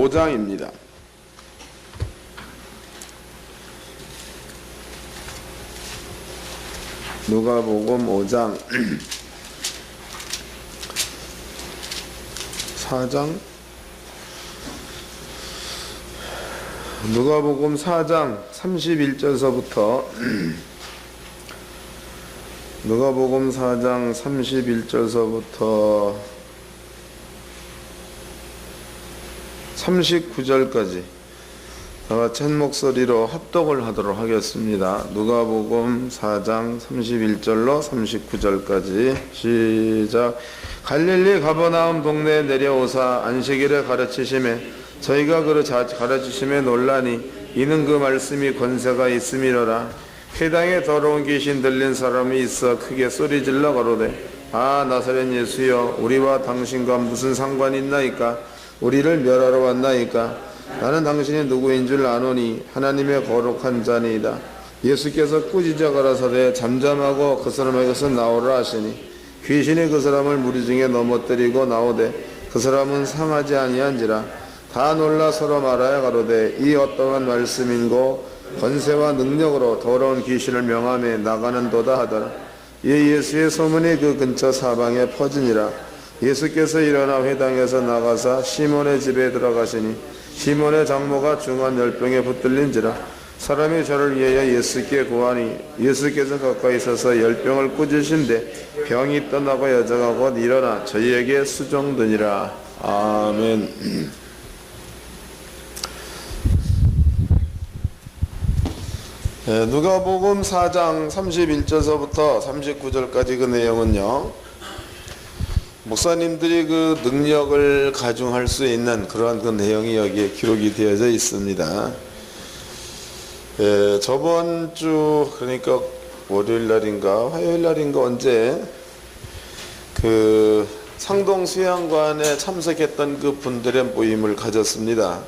5장입니다. 누가복음 5장 4장 누가복음 4장 31절서부터 누가복음 4장 31절서부터 39절까지 다같이 한 목소리로 합독을 하도록 하겠습니다. 누가복음 4장 31절로 39절까지 시작. 갈릴리 가버나움 동네에 내려오사 안식일에 가르치심에 저희가 그를 가르치심에 놀라니 이는 그 말씀이 권세가 있음이로라. 회당에 더러운 귀신 들린 사람이 있어 크게 소리질러 가로되 아 나사렛 예수여 우리와 당신과 무슨 상관이 있나이까? 우리를 멸하러 왔나이까? 나는 당신이 누구인 줄 아노니 하나님의 거룩한 자니이다. 예수께서 꾸짖어 가라사대 잠잠하고 그 사람에게서 나오라 하시니 귀신이 그 사람을 무리 중에 넘어뜨리고 나오되 그 사람은 상하지 아니한지라. 다 놀라 서로 말하여 가로되 이 어떠한 말씀인고 권세와 능력으로 더러운 귀신을 명하며 나가는도다 하더라. 이에 예수의 소문이 그 근처 사방에 퍼지니라. 예수께서 일어나 회당에서 나가사 시몬의 집에 들어가시니 시몬의 장모가 중한 열병에 붙들린지라. 사람이 저를 위하여 예수께 구하니 예수께서 가까이 서서 열병을 꾸짖으신데 병이 떠나고 여자가 곧 일어나 저희에게 수종드니라. 아멘. 누가복음 4장 31절서부터 39절까지 그 내용은요, 목사님들이 그 능력을 가중할 수 있는 그러한 그 내용이 여기에 기록이 되어져 있습니다. 저번 주 그러니까 월요일 날인가 화요일 날인가 언제 그 상동 수양관에 참석했던 그 분들의 모임을 가졌습니다.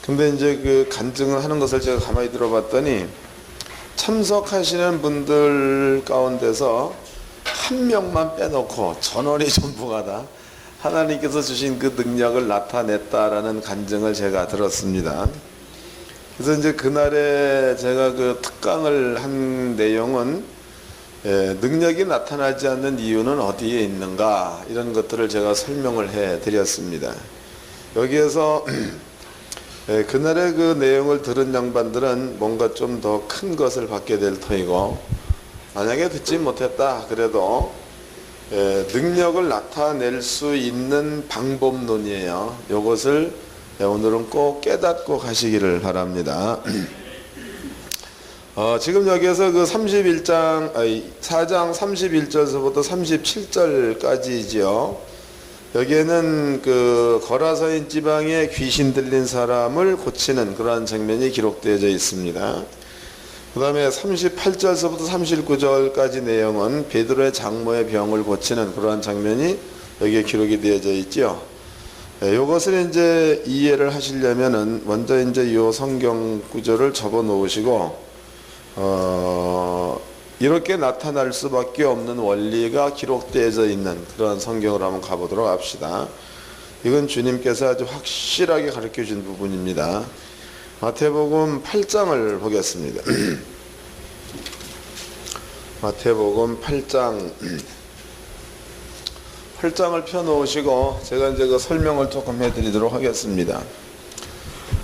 근데 이제 그 간증을 하는 것을 제가 가만히 들어봤더니 참석하시는 분들 가운데서 한 명만 빼놓고 전원이 전부가 다 하나님께서 주신 그 능력을 나타냈다라는 간증을 제가 들었습니다. 그래서 이제 그날에 제가 그 특강을 한 내용은 능력이 나타나지 않는 이유는 어디에 있는가 이런 것들을 제가 설명을 해 드렸습니다. 여기에서 그날의 그 내용을 들은 양반들은 뭔가 좀 더 큰 것을 받게 될 터이고, 만약에 듣지 못했다 그래도 능력을 나타낼 수 있는 방법론이에요. 이것을 오늘은 꼭 깨닫고 가시기를 바랍니다. 지금 여기에서 그 4장 31절서부터 37절까지지요. 여기에는 그 거라사인 지방에 귀신 들린 사람을 고치는 그러한 장면이 기록되어져 있습니다. 그 다음에 38절서부터 39절까지 내용은 베드로의 장모의 병을 고치는 그러한 장면이 여기에 기록이 되어져 있죠. 이것을 이제 이해를 하시려면은 먼저 이제 이 성경 구절을 접어 놓으시고, 이렇게 나타날 수밖에 없는 원리가 기록되어져 있는 그러한 성경을 한번 가보도록 합시다. 이건 주님께서 아주 확실하게 가르쳐 준 부분입니다. 마태복음 8장을 보겠습니다. 마태복음 8장을 펴놓으시고 제가 이제 그 설명을 조금 해드리도록 하겠습니다.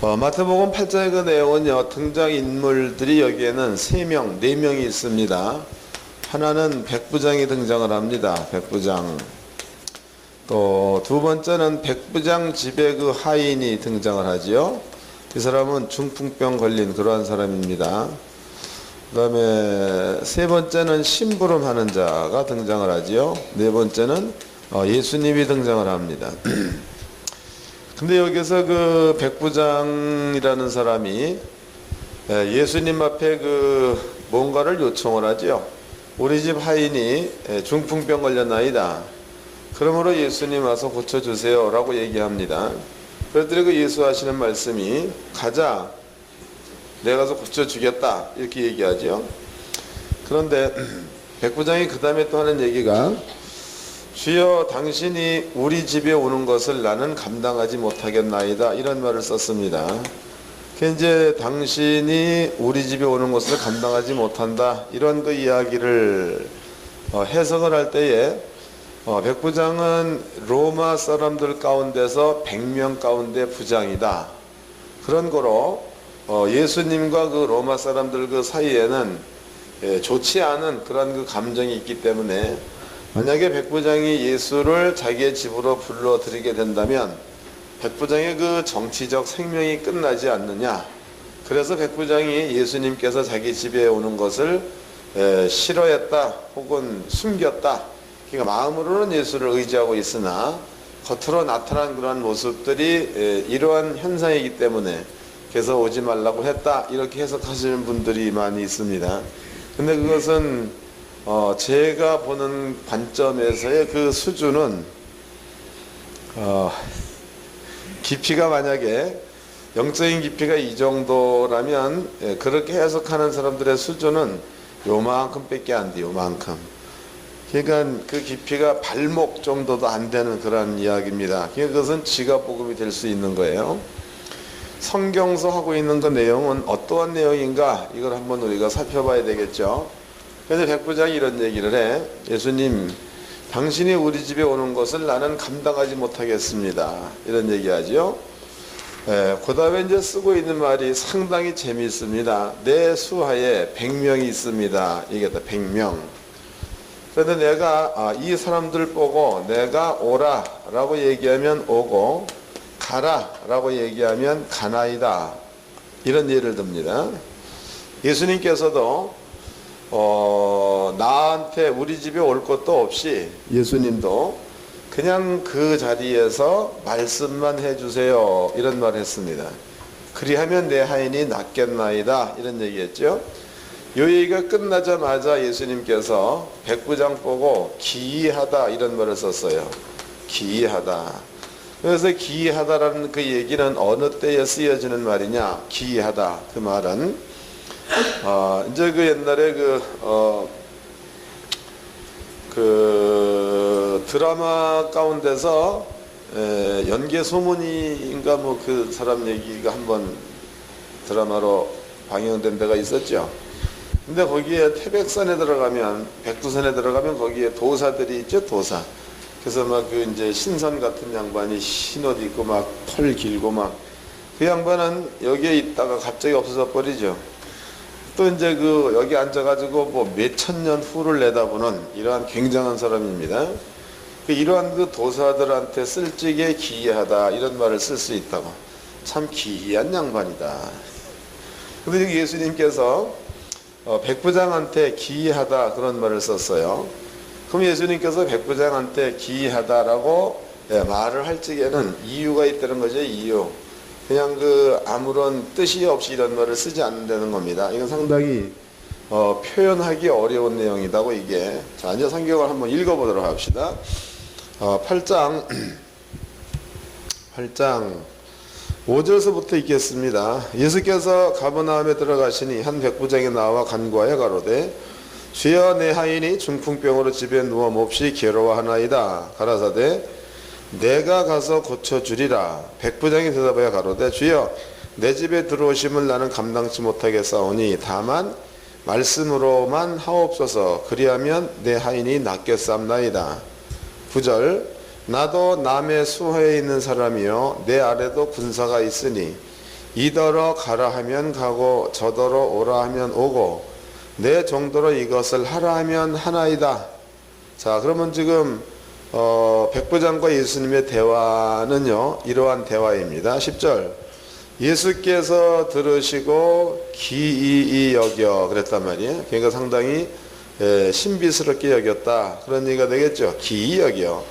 마태복음 8장의 그 내용은요, 등장인물들이 여기에는 3명, 4명이 있습니다. 하나는 백부장이 등장을 합니다. 백부장. 또 두 번째는 백부장 집에 그 하인이 등장을 하지요. 이 사람은 중풍병 걸린 그러한 사람입니다. 그 다음에 세 번째는 심부름하는 자가 등장을 하지요. 네 번째는 예수님이 등장을 합니다. 근데 여기서 그 백부장이라는 사람이 예수님 앞에 그 뭔가를 요청을 하지요. 우리 집 하인이 중풍병 걸렸나이다. 그러므로 예수님 와서 고쳐주세요 라고 얘기합니다. 그랬더니 그 예수 하시는 말씀이 가자, 내가 가서 고쳐주겠다 이렇게 얘기하죠. 그런데 백부장이 그 다음에 또 하는 얘기가 주여 당신이 우리 집에 오는 것을 나는 감당하지 못하겠나이다. 이런 말을 썼습니다. 이제 당신이 우리 집에 오는 것을 감당하지 못한다. 이런 그 이야기를 해석을 할 때에 백부장은 로마 사람들 가운데서 100명 가운데 부장이다. 그런 거로 예수님과 그 로마 사람들 그 사이에는 좋지 않은 그런 그 감정이 있기 때문에 만약에 백부장이 예수를 자기의 집으로 불러들이게 된다면 백부장의 그 정치적 생명이 끝나지 않느냐. 그래서 백부장이 예수님께서 자기 집에 오는 것을 싫어했다 혹은 숨겼다. 그러니까 마음으로는 예수를 의지하고 있으나 겉으로 나타난 그러한 모습들이 이러한 현상이기 때문에 그래서 오지 말라고 했다. 이렇게 해석하시는 분들이 많이 있습니다. 근데 그것은 제가 보는 관점에서의 그 수준은 깊이가 만약에 영적인 깊이가 이 정도라면 그렇게 해석하는 사람들의 수준은 요만큼 밖에 안 돼요. 요만큼. 그러니까 그 깊이가 발목 정도도 안 되는 그런 이야기입니다. 그러니까 그것은 지갑복음이 될 수 있는 거예요. 성경서 하고 있는 그 내용은 어떠한 내용인가 이걸 한번 우리가 살펴봐야 되겠죠. 그래서 백부장이 이런 얘기를 해. 예수님, 당신이 우리 집에 오는 것을 나는 감당하지 못하겠습니다. 이런 얘기하죠. 그 다음에 이제 쓰고 있는 말이 상당히 재미있습니다. 내 수하에 100명이 있습니다. 얘기했다. 100명. 그런데 내가 이 사람들 보고 내가 오라 라고 얘기하면 오고 가라 라고 얘기하면 가나이다. 이런 예를 듭니다. 예수님께서도 나한테 우리 집에 올 것도 없이 예수님도 그냥 그 자리에서 말씀만 해주세요. 이런 말을 했습니다. 그리하면 내 하인이 낫겠나이다. 이런 얘기했죠. 이 얘기가 끝나자마자 예수님께서 백부장 보고 기이하다 이런 말을 썼어요. 기이하다. 그래서 기이하다라는 그 얘기는 어느 때에 쓰여지는 말이냐? 기이하다. 그 말은 이제 그 옛날에 그 드라마 가운데서 연개 소문인가 뭐 그 사람 얘기가 한번 드라마로 방영된 데가 있었죠. 근데 거기에 태백산에 들어가면 백두산에 들어가면 거기에 도사들이 있죠. 도사. 그래서 막 그 이제 신선 같은 양반이 흰옷 입고 막 털 길고 막 그 양반은 여기에 있다가 갑자기 없어져 버리죠. 또 이제 그 여기 앉아가지고 뭐 몇천 년 후를 내다보는 이러한 굉장한 사람입니다. 이러한 그 도사들한테 쓸 적에 기이하다 이런 말을 쓸 수 있다고. 참 기이한 양반이다. 근데 예수님께서 백부장한테 기이하다 그런 말을 썼어요. 그럼 예수님께서 백부장한테 기이하다라고 말을 할 적에는 이유가 있다는 거죠. 이유. 그냥 그 아무런 뜻이 없이 이런 말을 쓰지 않는다는 겁니다. 이건 상당히 표현하기 어려운 내용이다고 이게. 자, 이제 성경을 한번 읽어보도록 합시다. 8장 5절서부터 읽겠습니다. 예수께서 가버나움에 들어가시니 한 백부장이 나와 간구하여 가로되 주여 내 하인이 중풍병으로 집에 누워 몹시 괴로워하나이다. 가라사대 내가 가서 고쳐주리라. 백부장이 대답하여 가로되 주여 내 집에 들어오심을 나는 감당치 못하겠사오니 다만 말씀으로만 하옵소서. 그리하면 내 하인이 낫겠사옵나이다. 9절 나도 남의 수하에 있는 사람이요 내 아래도 군사가 있으니 이더러 가라 하면 가고 저더러 오라 하면 오고 내 정도로 이것을 하라 하면 하나이다. 자, 그러면 지금 백부장과 예수님의 대화는요 이러한 대화입니다. 10절 예수께서 들으시고 기이히 여겨 그랬단 말이에요. 그러니까 상당히 신비스럽게 여겼다 그런 얘기가 되겠죠. 기이히 여겨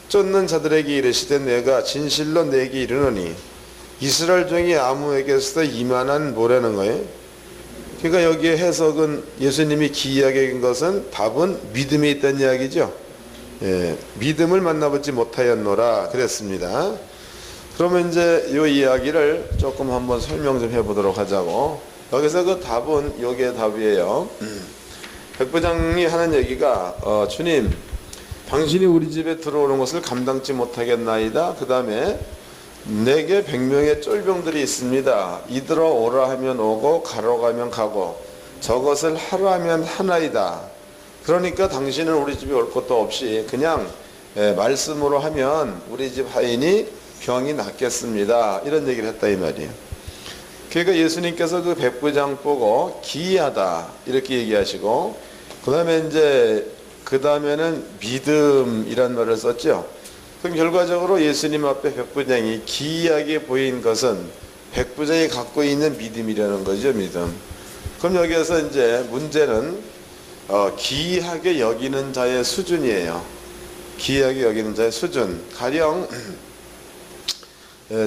쫓는 자들에게 이르시되 내가 진실로 내게 이르노니 이스라엘 중에 아무에게서도 이만한 뭐라는 거예요. 그러니까 여기에 해석은 예수님이 기이하게 여긴 것은 답은 믿음에 있다는 이야기죠. 믿음을 만나보지 못하였노라 그랬습니다. 그러면 이제 이 이야기를 조금 한번 설명 좀 해보도록 하자고. 여기서 그 답은 요게 답이에요. 백부장이 하는 얘기가 주님 당신이 우리 집에 들어오는 것을 감당치 못하겠나이다. 그 다음에 내게 100명의 쫄병들이 있습니다. 이들어 오라 하면 오고 가러 가면 가고 저것을 하라 하면 하나이다. 그러니까 당신은 우리 집에 올 것도 없이 그냥 말씀으로 하면 우리 집 하인이 병이 낫겠습니다. 이런 얘기를 했다 이 말이에요. 그러니까 예수님께서 그 백부장 보고 기이하다 이렇게 얘기하시고 그 다음에는 믿음이란 말을 썼죠. 그럼 결과적으로 예수님 앞에 백부장이 기이하게 보인 것은 백부장이 갖고 있는 믿음이라는 거죠. 믿음. 그럼 여기에서 이제 문제는 기이하게 여기는 자의 수준이에요. 기이하게 여기는 자의 수준. 가령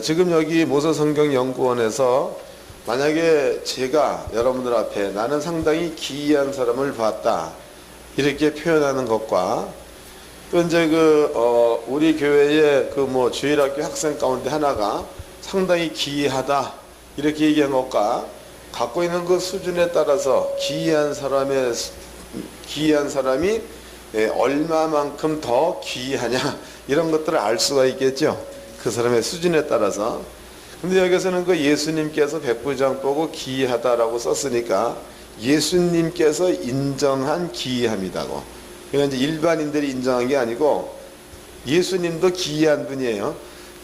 지금 여기 모세성경연구원에서 만약에 제가 여러분들 앞에 나는 상당히 기이한 사람을 봤다 이렇게 표현하는 것과 또 이제 우리 교회의 주일학교 학생 가운데 하나가 상당히 기이하다 이렇게 얘기한 것과 갖고 있는 그 수준에 따라서 기이한 사람이 얼마만큼 더 기이하냐 이런 것들을 알 수가 있겠죠. 그 사람의 수준에 따라서. 근데 여기서는 그 예수님께서 백부장 보고 기이하다라고 썼으니까 예수님께서 인정한 기이함이다고. 그러니까 이제 일반인들이 인정한 게 아니고 예수님도 기이한 분이에요.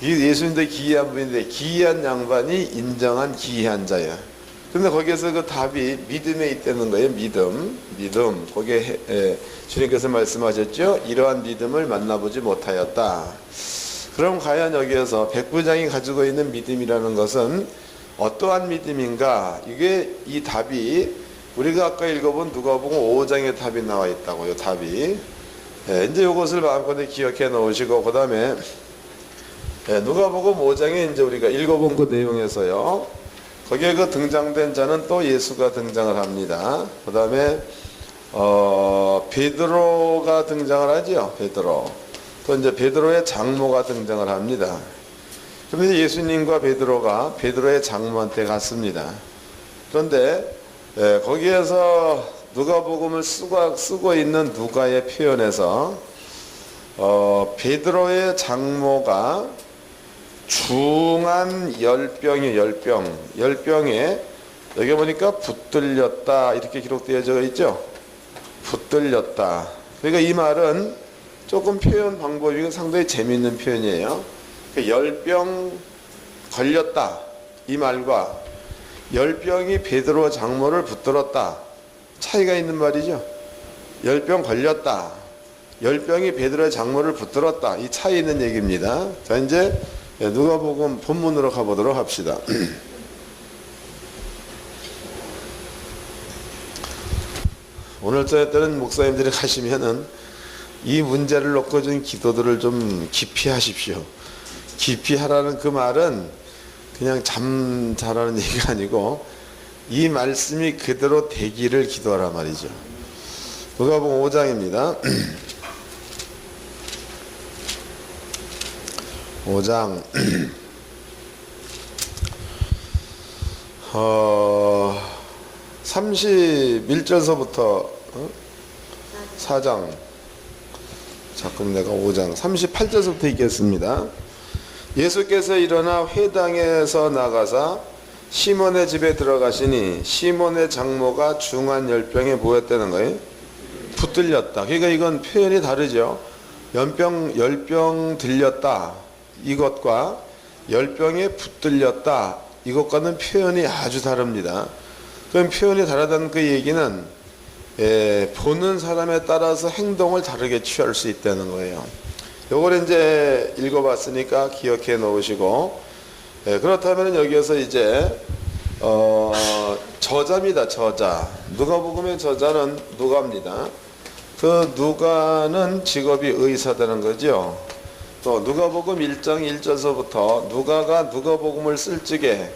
예수님도 기이한 분인데 기이한 양반이 인정한 기이한 자예요. 근데 거기에서 그 답이 믿음에 있다는 거예요. 믿음. 거기에 주님께서 말씀하셨죠. 이러한 믿음을 만나보지 못하였다. 그럼 과연 여기에서 백부장이 가지고 있는 믿음이라는 것은 어떠한 믿음인가? 이 답이 우리가 아까 읽어본 누가복음 5장의 답이 나와 있다고요. 답이. 이제 이것을 마음껏 기억해 놓으시고 그 다음에 누가복음 5장에 이제 우리가 읽어본 그 내용에서요. 거기에 그 등장된 자는 또 예수가 등장을 합니다. 그 다음에 베드로가 등장을 하죠. 또 이제 베드로의 장모가 등장을 합니다. 그런데 예수님과 베드로의 장모한테 갔습니다. 그런데 거기에서 누가복음을 쓰고 있는 누가의 표현에서 베드로의 장모가 중한 열병에 여기 보니까 붙들렸다 이렇게 기록되어져 있죠. 붙들렸다. 그러니까 이 말은 조금 표현 방법이 상당히 재미있는 표현이에요. 열병 걸렸다 이 말과 열병이 베드로 장모를 붙들었다 차이가 있는 말이죠. 열병 걸렸다, 열병이 베드로의 장모를 붙들었다 이 차이 있는 얘기입니다. 자 이제 누가복음 본문으로 가보도록 합시다. 오늘 저녁 때는 목사님들이 가시면은 이 문제를 놓고 좀 기도들을 좀 깊이 하십시오. 깊이 하라는 그 말은 그냥 잠 자라는 얘기가 아니고 이 말씀이 그대로 되기를 기도하라 말이죠. 누가복음 5장입니다. 5장 31절서부터 4장 자꾸 내가 5장 38절서부터 읽겠습니다. 예수께서 일어나 회당에서 나가사 시몬의 집에 들어가시니 시몬의 장모가 중한 열병에 모였다는 거예요. 붙들렸다. 그러니까 이건 표현이 다르죠. 열병 들렸다 이것과 열병에 붙들렸다 이것과는 표현이 아주 다릅니다. 그럼 표현이 다르다는 그 얘기는 보는 사람에 따라서 행동을 다르게 취할 수 있다는 거예요. 요걸 이제 읽어봤으니까 기억해 놓으시고, 그렇다면 여기에서 이제 저자입니다. 저자. 누가복음의 저자는 누가입니다. 그 누가는 직업이 의사다는 거죠. 또 누가복음 1장 1절서부터 누가가 누가복음을 쓸 적에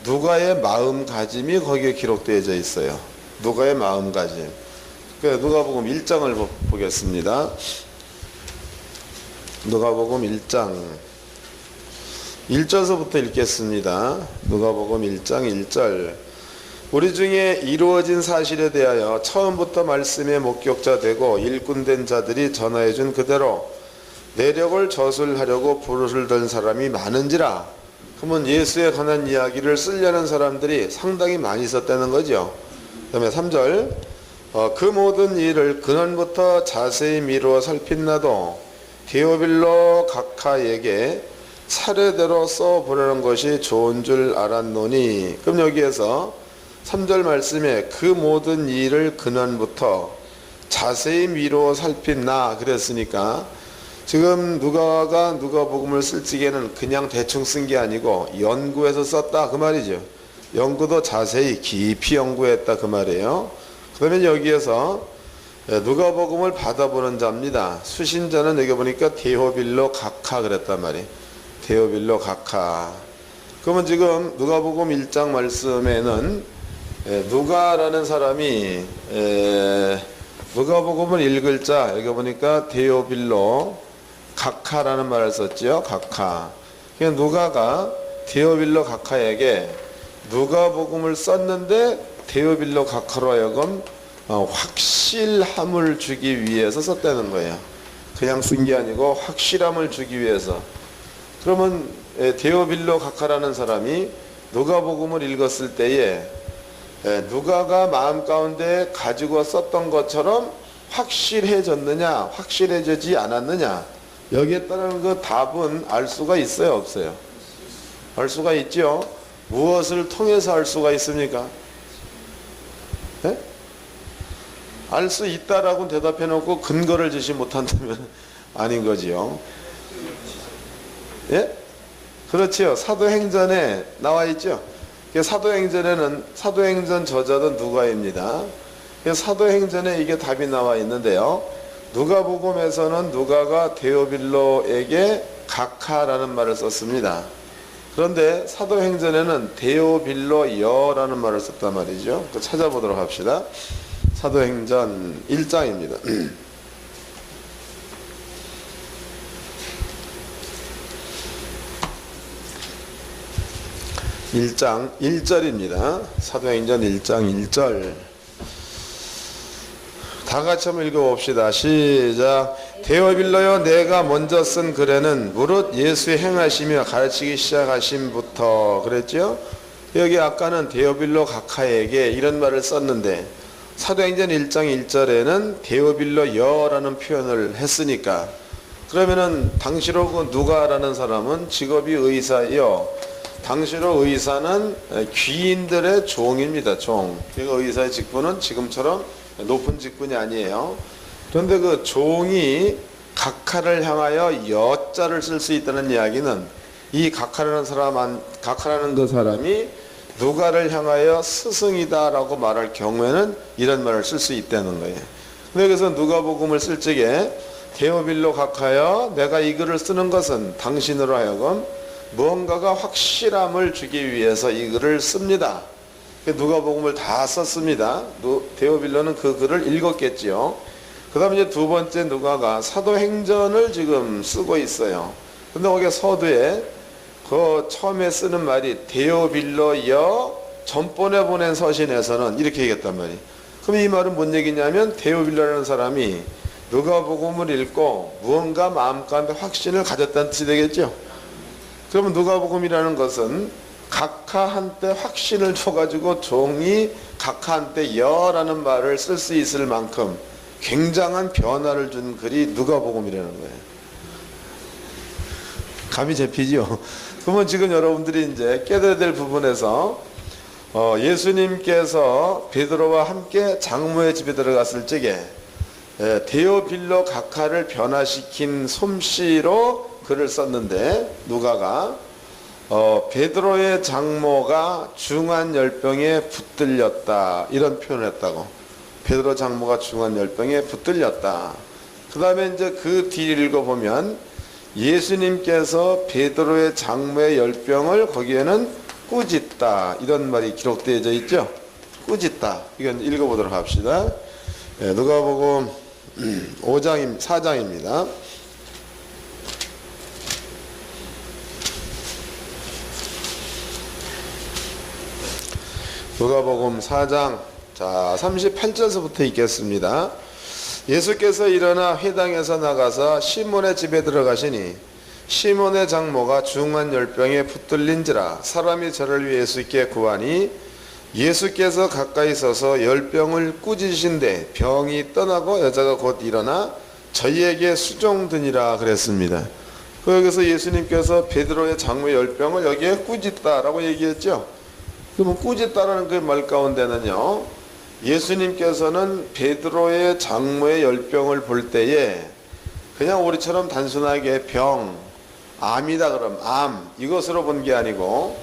누가의 마음가짐이 거기에 기록되어져 있어요. 누가의 마음가짐. 누가복음 1장을 보겠습니다. 누가복음 1장 1절서부터 읽겠습니다. 누가복음 1장 1절. 우리 중에 이루어진 사실에 대하여 처음부터 말씀의 목격자 되고 일꾼된 자들이 전하여준 그대로 내력을 저술하려고 부르를 든 사람이 많은지라. 그러면 예수에 관한 이야기를 쓰려는 사람들이 상당히 많이 있었다는 거죠. 그 다음에 3절 그 모든 일을 근원부터 자세히 미루어 살핀나도 데오빌로 각하에게 차례대로 써보려는 것이 좋은 줄 알았노니. 그럼 여기에서 3절 말씀에 그 모든 일을 근원부터 자세히 미루어 살핀나 그랬으니까 지금 누가가 누가복음을 쓸 적에는 그냥 대충 쓴 게 아니고 연구해서 썼다 그 말이죠. 연구도 자세히 깊이 연구했다 그 말이에요. 그러면 여기에서 누가복음을 받아보는 자입니다. 수신자는 여기 보니까 데오빌로 각하 그랬단 말이에요. 데오빌로 각하. 그러면 지금 누가복음 1장 말씀에는 누가라는 사람이 누가복음을 읽을 자 여기 보니까 데오빌로 각하라는 말을 썼죠. 각하. 그러니까 누가가 데오빌로 각하에게 누가복음을 썼는데 데오빌로 각하로 하여금 확실함을 주기 위해서 썼다는 거예요. 그냥 쓴 게 아니고 확실함을 주기 위해서. 그러면 데오빌로 각하라는 사람이 누가복음을 읽었을 때에 누가가 마음 가운데 가지고 썼던 것처럼 확실해졌느냐 확실해지지 않았느냐 여기에 따른 그 답은 알 수가 있어요 없어요? 알 수가 있죠. 무엇을 통해서 알 수가 있습니까? 알 수 있다라고 대답해 놓고 근거를 주시 못한다면 아닌 거지요. 예? 그렇지요. 사도행전에 나와 있죠. 사도행전에는 사도행전 저자도 누가입니다. 사도행전에 이게 답이 나와 있는데요. 누가복음에서는 누가가 데오빌로에게 각하라는 말을 썼습니다. 그런데 사도행전에는 데오빌로여라는 말을 썼단 말이죠. 찾아보도록 합시다. 사도행전 1장입니다. 1장 1절입니다. 사도행전 1장 1절. 다 같이 한번 읽어봅시다. 시작. 데오빌로여 내가 먼저 쓴 글에는 무릇 예수의 행하시며 가르치기 시작하심부터 그랬죠. 여기 아까는 데오빌로 각하에게 이런 말을 썼는데 사도행전 1장 1절에는 데오빌로여라는 표현을 했으니까 그러면은 당시로 그 누가라는 사람은 직업이 의사요. 당시로 의사는 귀인들의 종입니다. 종. 그러니까 의사의 직분은 지금처럼 높은 직분이 아니에요. 그런데 그 종이 각하를 향하여 여자를 쓸 수 있다는 이야기는 이 각하라는 그 사람이 누가를 향하여 스승이다라고 말할 경우에는 이런 말을 쓸 수 있다는 거예요. 근데 그래서 누가복음을 쓸 적에 데오빌로 각하여 내가 이 글을 쓰는 것은 당신으로 하여금 무언가가 확실함을 주기 위해서 이 글을 씁니다. 누가복음을 다 썼습니다. 데오빌로는 그 글을 읽었겠지요. 그 다음에 이제 두 번째 누가가 사도행전을 지금 쓰고 있어요. 근데 거기 서두에 그 처음에 쓰는 말이 데오빌로여 전번에 보낸 서신에서는 이렇게 얘기했단 말이에요. 그럼 이 말은 뭔 얘기냐면 데오빌로라는 사람이 누가복음을 읽고 무언가 마음가운데 확신을 가졌다는 뜻이 되겠죠. 그러면 누가복음이라는 것은 각하한테 확신을 줘가지고 종이 각하한테 여라는 말을 쓸 수 있을 만큼 굉장한 변화를 준 글이 누가복음이라는 거예요. 감이 잡히죠? 그러면 지금 여러분들이 이제 깨달아야 될 부분에서 예수님께서 베드로와 함께 장모의 집에 들어갔을 적에 데오빌로 각하를 변화시킨 솜씨로 글을 썼는데 누가가 베드로의 장모가 중한 열병에 붙들렸다 이런 표현을 했다고. 베드로 장모가 중한 열병에 붙들렸다. 그 다음에 이제 그 뒤를 읽어보면 예수님께서 베드로의 장모의 열병을 거기에는 꾸짖다 이런 말이 기록되어져 있죠. 꾸짖다. 이건 읽어보도록 합시다. 누가복음 4장입니다. 누가복음 4장 자 38절서부터 읽겠습니다. 예수께서 일어나 회당에서 나가서 시몬의 집에 들어가시니 시몬의 장모가 중한 열병에 붙들린지라 사람이 저를 위해 예수께 구하니 예수께서 가까이 서서 열병을 꾸짖으신데 병이 떠나고 여자가 곧 일어나 저희에게 수종드니라 그랬습니다. 여기서 예수님께서 베드로의 장모의 열병을 여기에 꾸짖다라고 얘기했죠. 그러면 꾸짖다라는 그 말 가운데는요, 예수님께서는 베드로의 장모의 열병을 볼 때에 그냥 우리처럼 단순하게 병, 암이다 그럼 암 이것으로 본 게 아니고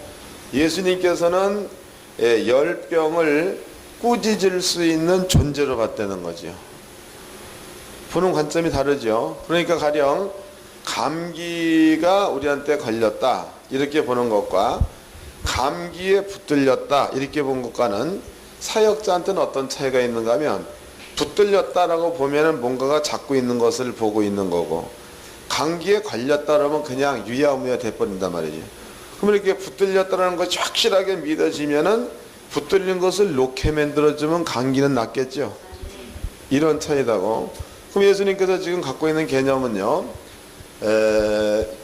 예수님께서는 열병을 꾸짖을 수 있는 존재로 봤다는 거죠. 보는 관점이 다르죠. 그러니까 가령 감기가 우리한테 걸렸다 이렇게 보는 것과 감기에 붙들렸다 이렇게 본 것과는 사역자한테는 어떤 차이가 있는가 하면 붙들렸다라고 보면은 뭔가가 잡고 있는 것을 보고 있는 거고 감기에 걸렸다 그러면 그냥 유야무야 돼버린단 말이죠. 그러면 이렇게 붙들렸다라는 것이 확실하게 믿어지면은 붙들린 것을 놓게 만들어주면 감기는 낫겠죠. 이런 차이다고. 그럼 예수님께서 지금 갖고 있는 개념은요,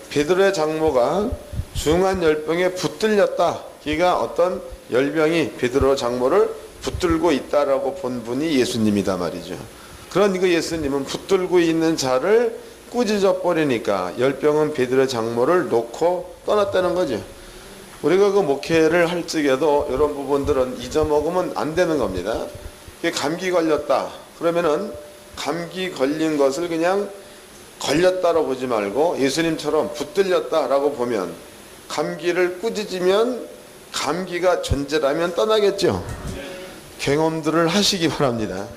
베드로의 장모가 중한 열병에 붙들렸다. 그가 어떤 열병이 베드로 장모를 붙들고 있다라고 본 분이 예수님이다 말이죠. 그러니까 예수님은 붙들고 있는 자를 꾸짖어 버리니까 열병은 베드로의 장모를 놓고 떠났다는 거죠. 우리가 그 목회를 할 적에도 이런 부분들은 잊어먹으면 안 되는 겁니다. 감기 걸렸다 그러면은 감기 걸린 것을 그냥 걸렸다라고 보지 말고 예수님처럼 붙들렸다라고 보면 감기를 꾸짖으면 감기가 존재라면 떠나겠죠. 경험들을 하시기 바랍니다.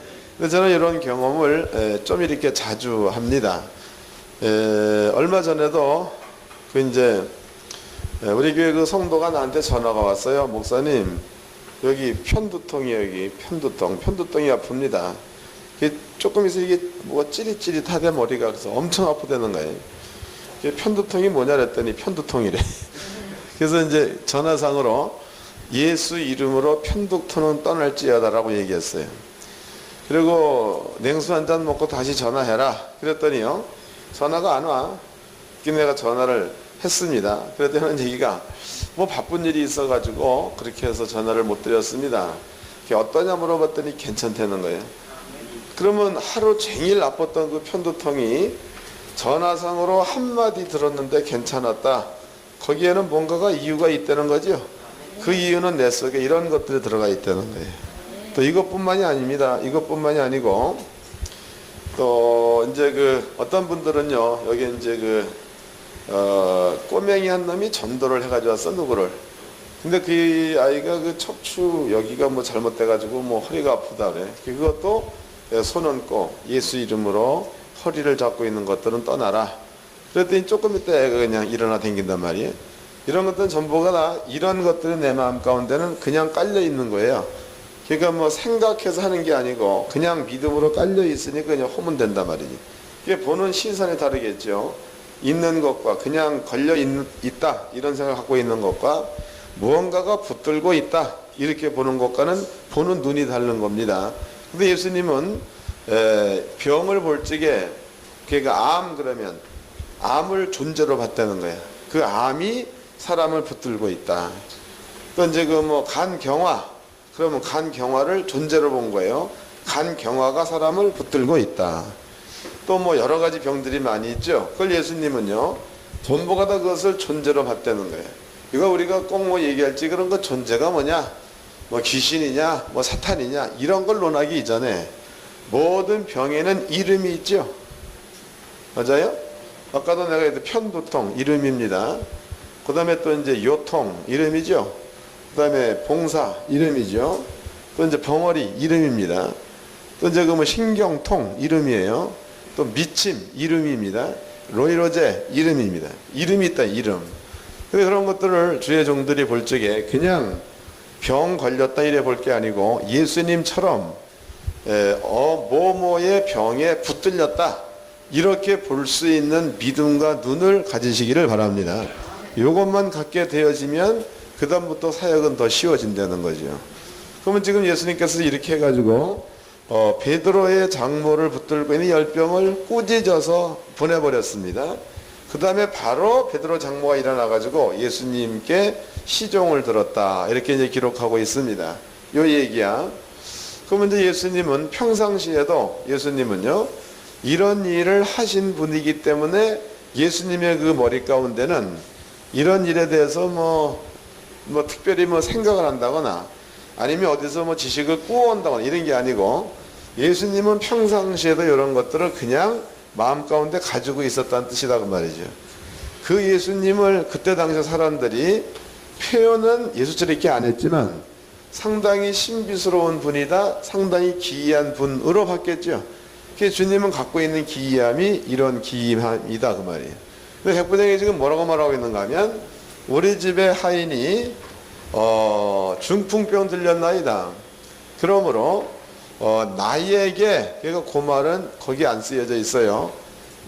저는 이런 경험을 좀 이렇게 자주 합니다. 얼마 전에도 우리 교회 그 성도가 나한테 전화가 왔어요. 목사님, 여기 편두통이 편두통이 아픕니다. 조금 있어 이게 뭐가 찌릿찌릿하대 머리가. 그래서 엄청 아프다는 거예요. 편두통이 뭐냐 그랬더니 편두통이래. 그래서 이제 전화상으로 예수 이름으로 편두통은 떠날지어다라고 얘기했어요. 그리고 냉수 한 잔 먹고 다시 전화해라 그랬더니요, 전화가 안 와. 내가 전화를 했습니다. 그랬더니 하는 얘기가 뭐 바쁜 일이 있어가지고 그렇게 해서 전화를 못 드렸습니다. 어떠냐 물어봤더니 괜찮다는 거예요. 그러면 하루 종일 아팠던 그 편두통이 전화상으로 한마디 들었는데 괜찮았다. 거기에는 뭔가가 이유가 있다는 거죠. 그 이유는 내 속에 이런 것들이 들어가 있다는 거예요. 또 이것뿐만이 아닙니다. 이것뿐만이 아니고 또 이제 그 어떤 분들은요, 여기 이제 꼬맹이 한 놈이 전도를 해가지고 왔어, 누구를. 근데 그 아이가 그 척추 여기가 뭐 잘못돼가지고 뭐 허리가 아프다 그래. 그것도 손 얹고 예수 이름으로 허리를 잡고 있는 것들은 떠나라. 그랬더니 조금 있다 애가 그냥 일어나 댕긴단 말이에요. 이런 것들은 전부가 다 이런 것들이 내 마음 가운데는 그냥 깔려 있는 거예요. 그러니까 뭐 생각해서 하는 게 아니고 그냥 믿음으로 깔려 있으니까 그냥 하면 된단 말이지. 이게 보는 시선이 다르겠죠. 있는 것과 그냥 걸려 있다 이런 생각을 갖고 있는 것과 무언가가 붙들고 있다 이렇게 보는 것과는 보는 눈이 다른 겁니다. 근데 예수님은 병을 볼 적에 그러니까 암 그러면 암을 존재로 봤다는 거예요. 그 암이 사람을 붙들고 있다. 또 이제 그 뭐 간경화 그러면 간경화를 존재로 본 거예요. 간경화가 사람을 붙들고 있다. 또 뭐 여러 가지 병들이 많이 있죠. 그걸 예수님은요, 전부가 다 그것을 존재로 봤다는 거예요. 이거 우리가 꼭 뭐 얘기할지 그런 거 존재가 뭐냐, 뭐 귀신이냐, 뭐 사탄이냐 이런 걸 논하기 이전에 모든 병에는 이름이 있죠. 맞아요? 아까도 내가 했던 편두통 이름입니다. 그 다음에 또 이제 요통 이름이죠. 그 다음에 봉사 이름이죠. 또 이제 벙어리 이름입니다. 또 이제 그 뭐 신경통 이름이에요. 또 미침 이름입니다. 로이로제 이름입니다. 이름이 있다, 이름. 근데 그런 것들을 주의 종들이 볼 적에 그냥 병 걸렸다 이래 볼 게 아니고 예수님처럼 뭐뭐의 병에 붙들렸다 이렇게 볼 수 있는 믿음과 눈을 가지시기를 바랍니다. 이것만 갖게 되어지면 그 다음부터 사역은 더 쉬워진다는 거죠. 그러면 지금 예수님께서 이렇게 해가지고 베드로의 장모를 붙들고 있는 열병을 꾸짖어서 보내버렸습니다. 그 다음에 바로 베드로 장모가 일어나가지고 예수님께 시종을 들었다, 이렇게 이제 기록하고 있습니다. 요 얘기야. 그러면 이제 예수님은 평상시에도 예수님은요 이런 일을 하신 분이기 때문에 예수님의 그 머리 가운데는 이런 일에 대해서 뭐 특별히 생각을 한다거나 아니면 어디서 지식을 꾸어온다거나 이런 게 아니고, 예수님은 평상시에도 이런 것들을 그냥 마음 가운데 가지고 있었다는 뜻이다 그 말이죠. 그 예수님을 그때 당시 사람들이 표현은 예수처럼 이렇게 안 했지만 상당히 신비스러운 분이다, 상당히 기이한 분으로 봤겠죠. 그래서 주님은 갖고 있는 기이함이 이런 기이함이다 그 말이에요. 근데 백부장이 지금 뭐라고 말하고 있는가 하면, 우리 집에 하인이 중풍병 들렸나이다. 그러므로 나에게, 그러니까 그 말은 거기 안 쓰여져 있어요.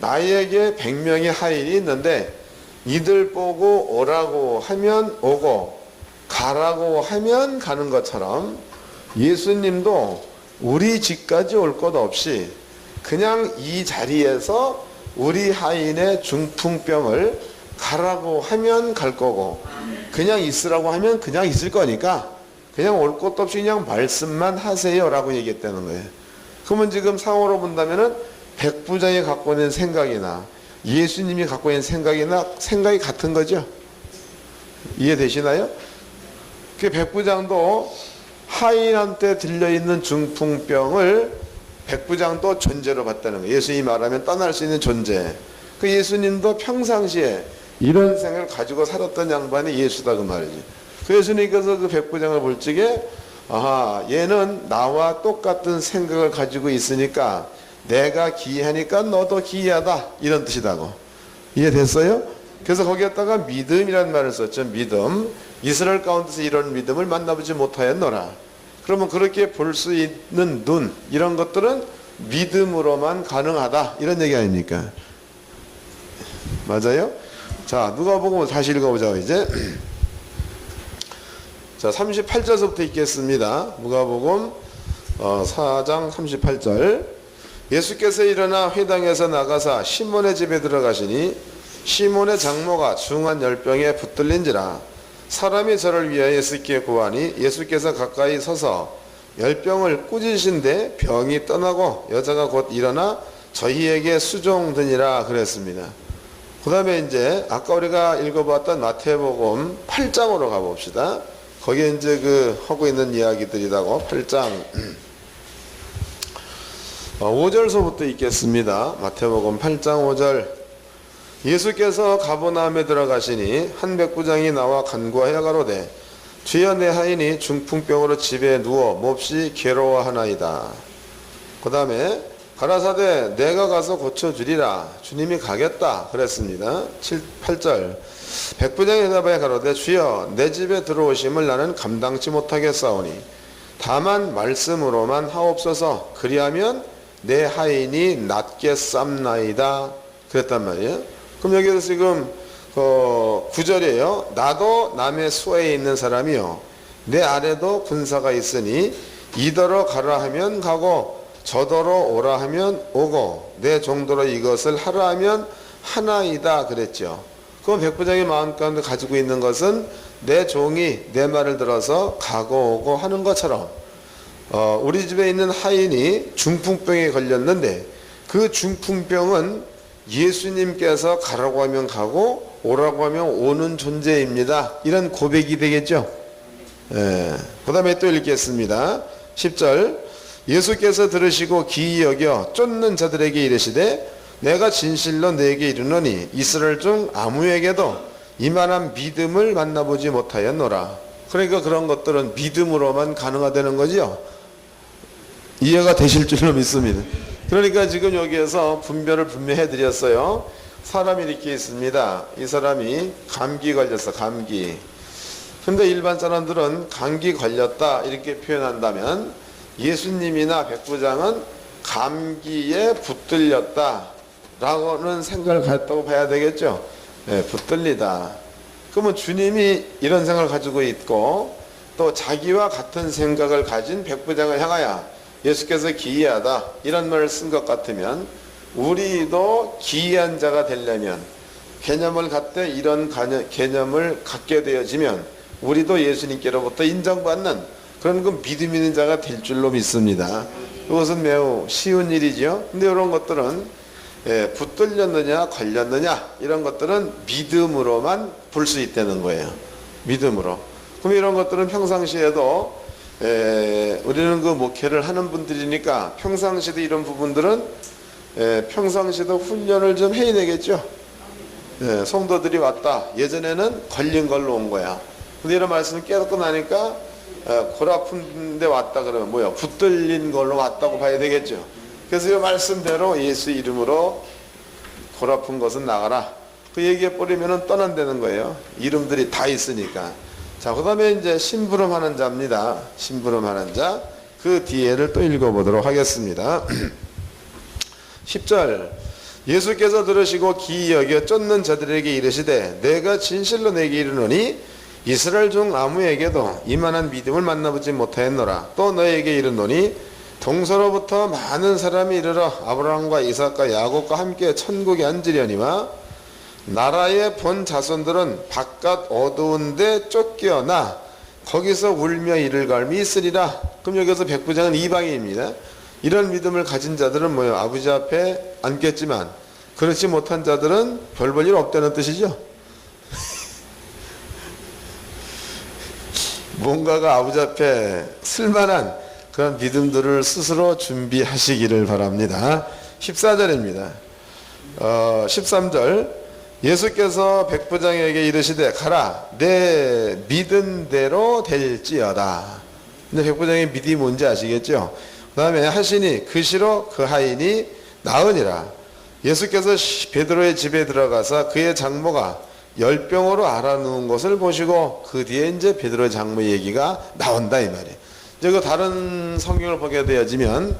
나에게 100명의 하인이 있는데 이들 보고 오라고 하면 오고 가라고 하면 가는 것처럼 예수님도 우리 집까지 올 것 없이 그냥 이 자리에서 우리 하인의 중풍병을 가라고 하면 갈 거고 그냥 있으라고 하면 그냥 있을 거니까 그냥 올 것도 없이 그냥 말씀만 하세요 라고 얘기했다는 거예요. 그러면 지금 상호로 본다면은 백부장이 갖고 있는 생각이나 예수님이 갖고 있는 생각이 같은 거죠. 이해되시나요? 그 백부장도 하인한테 들려있는 중풍병을 백부장도 존재로 봤다는 거예요. 예수님이 말하면 떠날 수 있는 존재. 그 예수님도 평상시에 이런 생각을 가지고 살았던 양반이 예수다 그 말이지. 그 예수님께서 그 백부장을 볼 적에 아하, 얘는 나와 똑같은 생각을 가지고 있으니까 내가 기이하니까 너도 기이하다, 이런 뜻이다고. 이해됐어요? 그래서 거기에다가 믿음이라는 말을 썼죠. 믿음. 이스라엘 가운데서 이런 믿음을 만나보지 못하였노라. 그러면 그렇게 볼 수 있는 눈, 이런 것들은 믿음으로만 가능하다, 이런 얘기 아닙니까? 맞아요? 자, 누가복음 다시 읽어보자고 이제. 자, 38절부터 읽겠습니다. 누가복음 4장 38절. 예수께서 일어나 회당에서 나가사 시몬의 집에 들어가시니 시몬의 장모가 중한 열병에 붙들린지라. 사람이 저를 위하여 예수께 구하니 예수께서 가까이 서서 열병을 꾸짖으신데 병이 떠나고 여자가 곧 일어나 저희에게 수종드니라 그랬습니다. 그 다음에 이제 아까 우리가 읽어봤던 마태복음 8장으로 가봅시다. 거기에 이제 하고 있는 이야기들이라고 8장 5절서부터 읽겠습니다. 마태복음 8장 5절. 예수께서 가버나움에 들어가시니 한 백부장이 나와 간구하여 가로되 주여 내 하인이 중풍병으로 집에 누워 몹시 괴로워하나이다. 그 다음에 가라사대 내가 가서 고쳐주리라. 주님이 가겠다 그랬습니다. 8절. 백부장이 대답하여 가로되 주여 내 집에 들어오심을 나는 감당치 못하겠사오니 다만 말씀으로만 하옵소서. 그리하면 내 하인이 낫겠삼나이다 그랬단 말이에요. 그럼 여기서 지금 9절이에요. 나도 남의 수하에 있는 사람이요 내 아래도 군사가 있으니 이더러 가라 하면 가고 저더러 오라 하면 오고 내 정도로 이것을 하라 하면 하나이다 그랬죠. 그럼 백부장의 마음 가운데 가지고 있는 것은 내 종이 내 말을 들어서 가고 오고 하는 것처럼 우리 집에 있는 하인이 중풍병에 걸렸는데 그 중풍병은 예수님께서 가라고 하면 가고 오라고 하면 오는 존재입니다. 이런 고백이 되겠죠. 그 다음에 또 읽겠습니다. 10절. 예수께서 들으시고 기이 여겨 쫓는 자들에게 이르시되 내가 진실로 너에게 이르노니 이스라엘 중 아무에게도 이만한 믿음을 만나보지 못하였노라. 그러니까 그런 것들은 믿음으로만 가능하다는 거죠. 이해가 되실 줄로 믿습니다. 그러니까 지금 여기에서 분별을 분명히 해드렸어요. 사람이 이렇게 있습니다. 이 사람이 감기 걸렸어. 감기. 근데 일반 사람들은 감기 걸렸다 이렇게 표현한다면 예수님이나 백부장은 감기에 붙들렸다 라고는 생각을 갖다고 봐야 되겠죠. 붙들리다. 그러면 주님이 이런 생각을 가지고 있고 또 자기와 같은 생각을 가진 백부장을 향하여 예수께서 기이하다 이런 말을 쓴 것 같으면 우리도 기이한 자가 되려면 개념을 갖되 이런 개념을 갖게 되어지면 우리도 예수님께로부터 인정받는 그런 그 믿음 있는 자가 될 줄로 믿습니다. 이것은 매우 쉬운 일이죠. 근데 이런 것들은 붙들렸느냐 걸렸느냐 이런 것들은 믿음으로만 볼 수 있다는 거예요. 믿음으로. 그럼 이런 것들은 평상시에도 우리는 그 목회를 하는 분들이니까 평상시도 이런 부분들은 평상시도 훈련을 좀 해야 되겠죠. 성도들이 왔다. 예전에는 걸린 걸로 온 거야. 근데 이런 말씀을 깨닫고 나니까 골 아픈 데 왔다 그러면 뭐야? 붙들린 걸로 왔다고 봐야 되겠죠. 그래서 이 말씀대로 예수 이름으로 골 아픈 것은 나가라. 그 얘기해 버리면 떠난다는 거예요. 이름들이 다 있으니까. 자, 그 다음에 이제 심부름하는 자입니다. 심부름하는 자. 그 뒤에를 또 읽어보도록 하겠습니다. 10절. 예수께서 들으시고 기이 여겨 쫓는 자들에게 이르시되 내가 진실로 내게 이르노니 이스라엘 중 아무에게도 이만한 믿음을 만나보지 못하였노라. 또 너에게 이르노니 동서로부터 많은 사람이 이르러 아브라함과 이삭과 야곱과 함께 천국에 앉으려니와 나라의 본 자손들은 바깥 어두운 데 쫓겨나 거기서 울며 이를 갈미 있으리라. 그럼 여기서 백부장은 이방인입니다. 이런 믿음을 가진 자들은 뭐예요? 아버지 앞에 앉겠지만 그렇지 못한 자들은 별 볼 일 없다는 뜻이죠. 뭔가가 아버지 앞에 쓸만한 그런 믿음들을 스스로 준비하시기를 바랍니다. 14절입니다. 13절 예수께서 백부장에게 이르시되 가라 내 믿은 대로 될지어다. 근데 백부장의 믿음이 뭔지 아시겠죠? 그 다음에 하시니 그 시로 그 하인이 나으니라. 예수께서 베드로의 집에 들어가서 그의 장모가 열병으로 앓아누운 것을 보시고 그 뒤에 이제 베드로의 장모 얘기가 나온다 이 말이에요. 이제 그 다른 성경을 보게 되어지면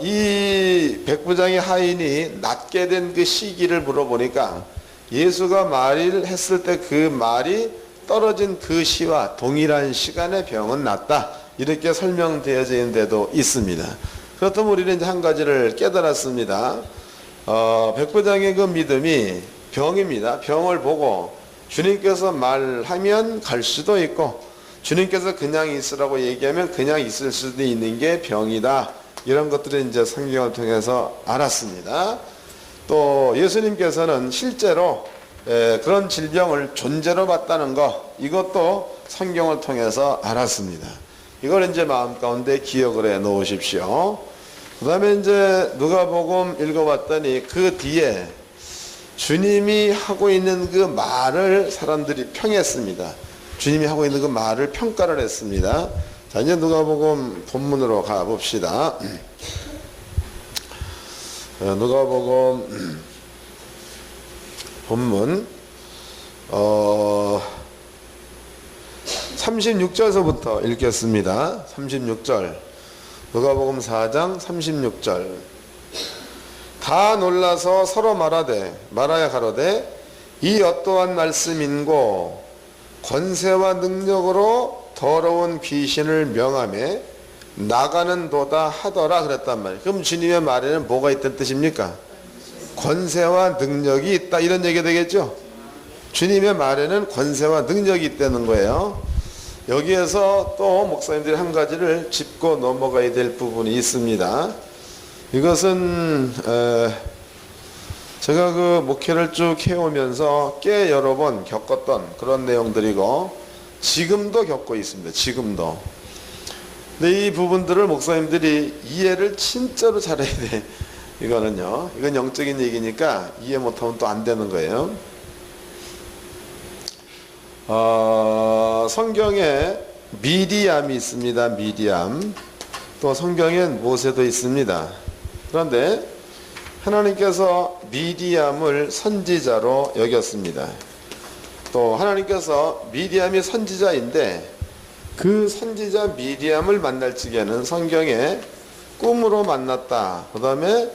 이 백부장의 하인이 낫게 된 그 시기를 물어보니까 예수가 말을 했을 때 그 말이 떨어진 그 시와 동일한 시간에 병은 낫다 이렇게 설명되어져 있는 데도 있습니다. 그렇다면 우리는 이제 한 가지를 깨달았습니다. 백부장의 그 믿음이 병입니다. 병을 보고 주님께서 말하면 갈 수도 있고 주님께서 그냥 있으라고 얘기하면 그냥 있을 수도 있는 게 병이다. 이런 것들을 이제 성경을 통해서 알았습니다. 또 예수님께서는 실제로 그런 질병을 존재로 봤다는 거 이것도 성경을 통해서 알았습니다. 이걸 이제 마음 가운데 기억을 해 놓으십시오. 그 다음에 이제 누가복음 읽어봤더니 그 뒤에 주님이 하고 있는 그 말을 사람들이 평했습니다. 주님이 하고 있는 그 말을 평가를 했습니다. 자, 이제 누가복음 본문으로 가봅시다. 누가복음 본문 36절서부터 읽겠습니다. 36절 누가복음 4장 36절 다 놀라서 서로 말하여 가로되 이 어떠한 말씀인고 권세와 능력으로 더러운 귀신을 명하며 나가는 도다 하더라 그랬단 말이에요. 그럼 주님의 말에는 뭐가 있다는 뜻입니까? 권세와 능력이 있다 이런 얘기가 되겠죠. 주님의 말에는 권세와 능력이 있다는 거예요. 여기에서 또 목사님들이 한 가지를 짚고 넘어가야 될 부분이 있습니다. 이것은 제가 그 목회를 쭉 해오면서 꽤 여러 번 겪었던 그런 내용들이고 지금도 겪고 있습니다. 지금도. 근데 이 부분들을 목사님들이 이해를 진짜로 잘해야 돼. 이건 영적인 얘기니까 이해 못하면 또 안 되는 거예요. 성경에 미디암이 있습니다. 미디암. 또 성경엔 모세도 있습니다. 그런데 하나님께서 미디암을 선지자로 여겼습니다. 또 하나님께서 미디암이 선지자인데 그 선지자 미디암을 만날 적에는 성경에 꿈으로 만났다. 그 다음에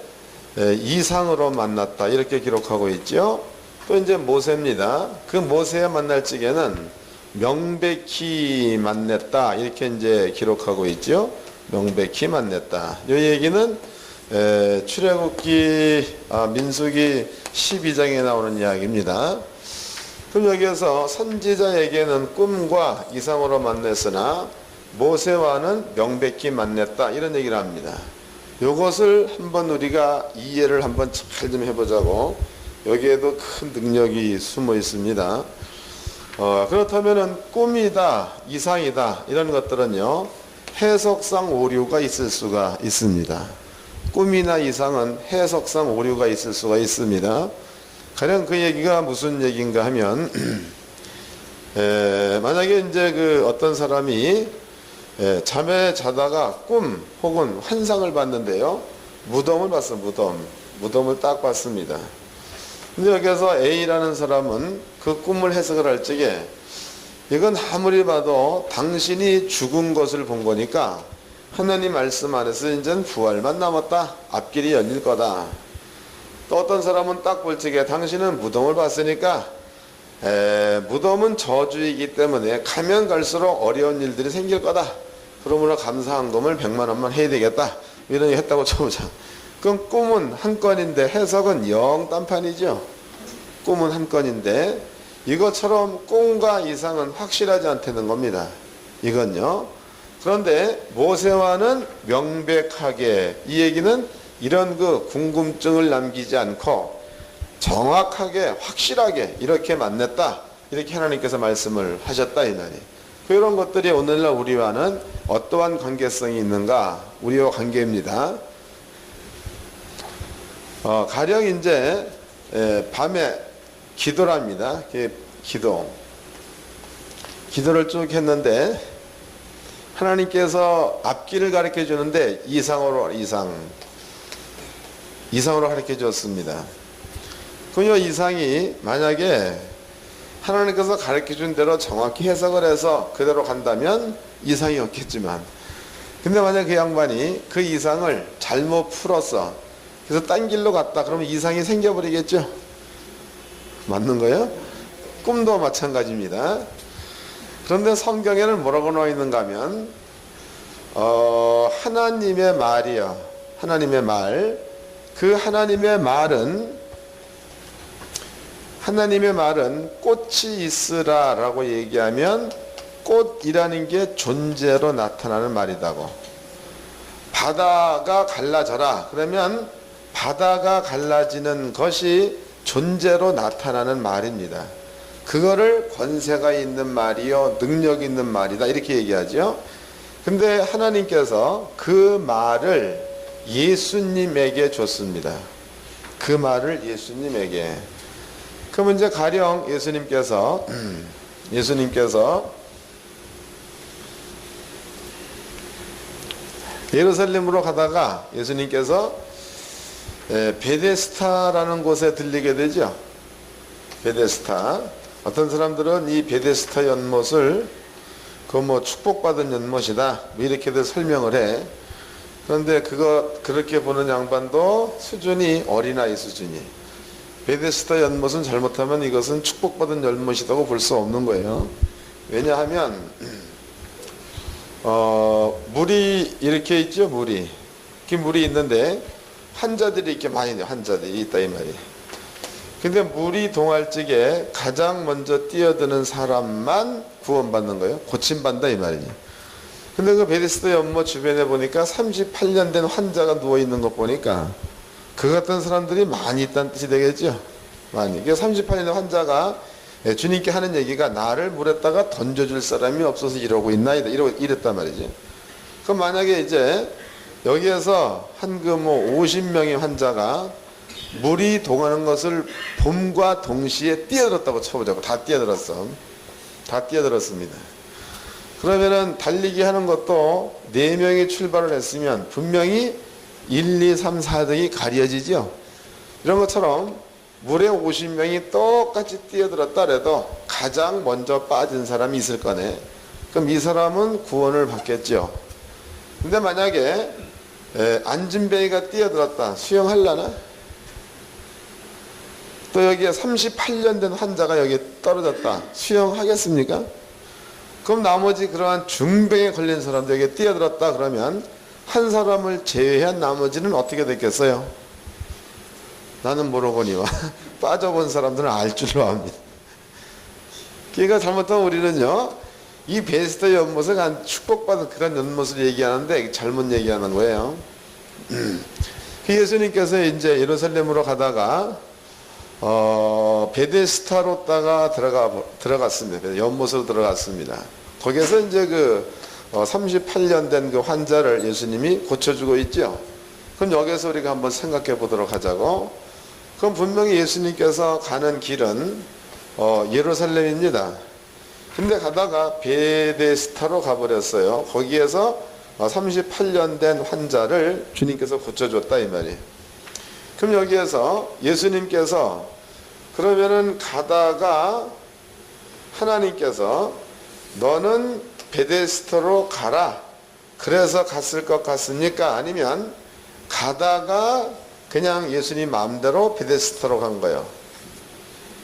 이상으로 만났다. 이렇게 기록하고 있죠. 또 이제 모세입니다. 그 모세와 만날 적에는 명백히 만났다 이렇게 이제 기록하고 있죠. 명백히 만났다. 이 얘기는 출애굽기 민수기 12장에 나오는 이야기입니다. 그럼 여기에서 선지자에게는 꿈과 이상으로 만났으나 모세와는 명백히 만났다 이런 얘기를 합니다. 이것을 한번 우리가 이해를 한번 잘 좀 해보자고. 여기에도 큰 능력이 숨어 있습니다. 그렇다면은 꿈이다, 이상이다 이런 것들은요 해석상 오류가 있을 수가 있습니다. 꿈이나 이상은 해석상 오류가 있을 수가 있습니다. 가령 그 얘기가 무슨 얘기인가 하면 만약에 이제 그 어떤 사람이 잠에 자다가 꿈 혹은 환상을 봤는데요, 무덤을 봤어. 무덤을 딱 봤습니다. 근데 여기서 A라는 사람은 그 꿈을 해석을 할 적에 이건 아무리 봐도 당신이 죽은 것을 본 거니까 하나님 말씀 안에서 이제는 부활만 남았다, 앞길이 열릴 거다. 또 어떤 사람은 딱 볼 적에 당신은 무덤을 봤으니까 무덤은 저주이기 때문에 가면 갈수록 어려운 일들이 생길 거다. 그러므로 감사항금을 100만 원만 해야 되겠다. 이런 얘기 했다고 쳐보자. 그럼 꿈은 한 건인데 해석은 영 딴판이죠. 꿈은 한 건인데 이것처럼 꿈과 이상은 확실하지 않다는 겁니다. 이건요. 그런데 모세와는 명백하게, 이 얘기는 이런 그 궁금증을 남기지 않고 정확하게 확실하게 이렇게 만났다, 이렇게 하나님께서 말씀을 하셨다 이 말이. 그런 것들이 오늘날 우리와는 어떠한 관계성이 있는가? 우리와 관계입니다. 가령 이제 밤에 기도랍니다. 기도를 쭉 했는데 하나님께서 앞길을 가르쳐 주는데 이상으로 가르쳐 줬습니다. 그 이상이 만약에 하나님께서 가르쳐 준 대로 정확히 해석을 해서 그대로 간다면 이상이 없겠지만, 근데 만약 그 양반이 그 이상을 잘못 풀었어. 그래서 딴 길로 갔다. 그러면 이상이 생겨버리겠죠. 맞는 거예요? 꿈도 마찬가지입니다. 그런데 성경에는 뭐라고 나와 있는가 하면 하나님의 말이요. 하나님의 말. 그 하나님의 말은 꽃이 있으라 라고 얘기하면 꽃이라는 게 존재로 나타나는 말이다고. 바다가 갈라져라 그러면 바다가 갈라지는 것이 존재로 나타나는 말입니다. 그거를 권세가 있는 말이요, 능력 있는 말이다 이렇게 얘기하죠. 근데 하나님께서 그 말을 예수님에게 줬습니다. 그 말을 예수님에게. 그럼 이제 가령 예수님께서 예루살렘으로 가다가 예수님께서 베데스다라는 곳에 들리게 되죠. 베데스다. 어떤 사람들은 이 베데스다 연못을 축복받은 연못이다 이렇게들 설명을 해. 그런데 그렇게 보는 양반도 수준이 어린아이 수준이. 베데스다 연못은 잘못하면 이것은 축복받은 연못이라고 볼 수 없는 거예요. 왜냐하면 물이 이렇게 있죠. 물이 있는데 환자들이 이렇게 많이 있네요. 환자들이 있다 이 말이에요. 근데 물이 동할 적에 가장 먼저 뛰어드는 사람만 구원받는 거예요. 고침받는다 이 말이에요. 근데 그 베데스다 연못 주변에 보니까 38년 된 환자가 누워있는 것 보니까 그 같은 사람들이 많이 있다는 뜻이 되겠죠. 많이. 그러니까 38년 된 환자가 주님께 하는 얘기가 나를 물에다가 던져줄 사람이 없어서 이러고 있나 이랬단 말이지. 그럼 만약에 이제 여기에서 한 50명의 환자가 물이 동하는 것을 봄과 동시에 뛰어들었다고 쳐보자고. 다 뛰어들었습니다. 그러면은 달리기 하는 것도 4명이 출발을 했으면 분명히 1, 2, 3, 4등이 가려지죠. 이런 것처럼 물에 50명이 똑같이 뛰어들었다 해도 가장 먼저 빠진 사람이 있을 거네. 그럼 이 사람은 구원을 받겠죠. 근데 만약에 안진뱅이가 뛰어들었다. 수영하려나? 또 여기에 38년 된 환자가 여기 떨어졌다. 수영하겠습니까? 그럼 나머지 그러한 중병에 걸린 사람들에게 뛰어들었다 그러면 한 사람을 제외한 나머지는 어떻게 됐겠어요? 나는 모르거니와 빠져본 사람들은 알 줄로 압니다. 그러니까 잘못하면 우리는요, 이 베스트 연못을 한 축복받은 그런 연못을 얘기하는데 잘못 얘기하는 거예요. 예수님께서 이제 예루살렘으로 가다가 베데스다로다가 들어갔습니다. 연못으로 들어갔습니다. 거기서 이제 38년 된 그 환자를 예수님이 고쳐주고 있죠. 그럼 여기서 우리가 한번 생각해 보도록 하자고. 그럼 분명히 예수님께서 가는 길은 예루살렘입니다. 근데 가다가 베데스다로 가버렸어요. 거기에서 38년 된 환자를 주님께서 고쳐줬다 이 말이에요. 그럼 여기에서 예수님께서 그러면은 가다가 하나님께서 너는 베데스다로 가라 그래서 갔을 것 같습니까? 아니면 가다가 그냥 예수님 마음대로 베데스다로 간 거예요?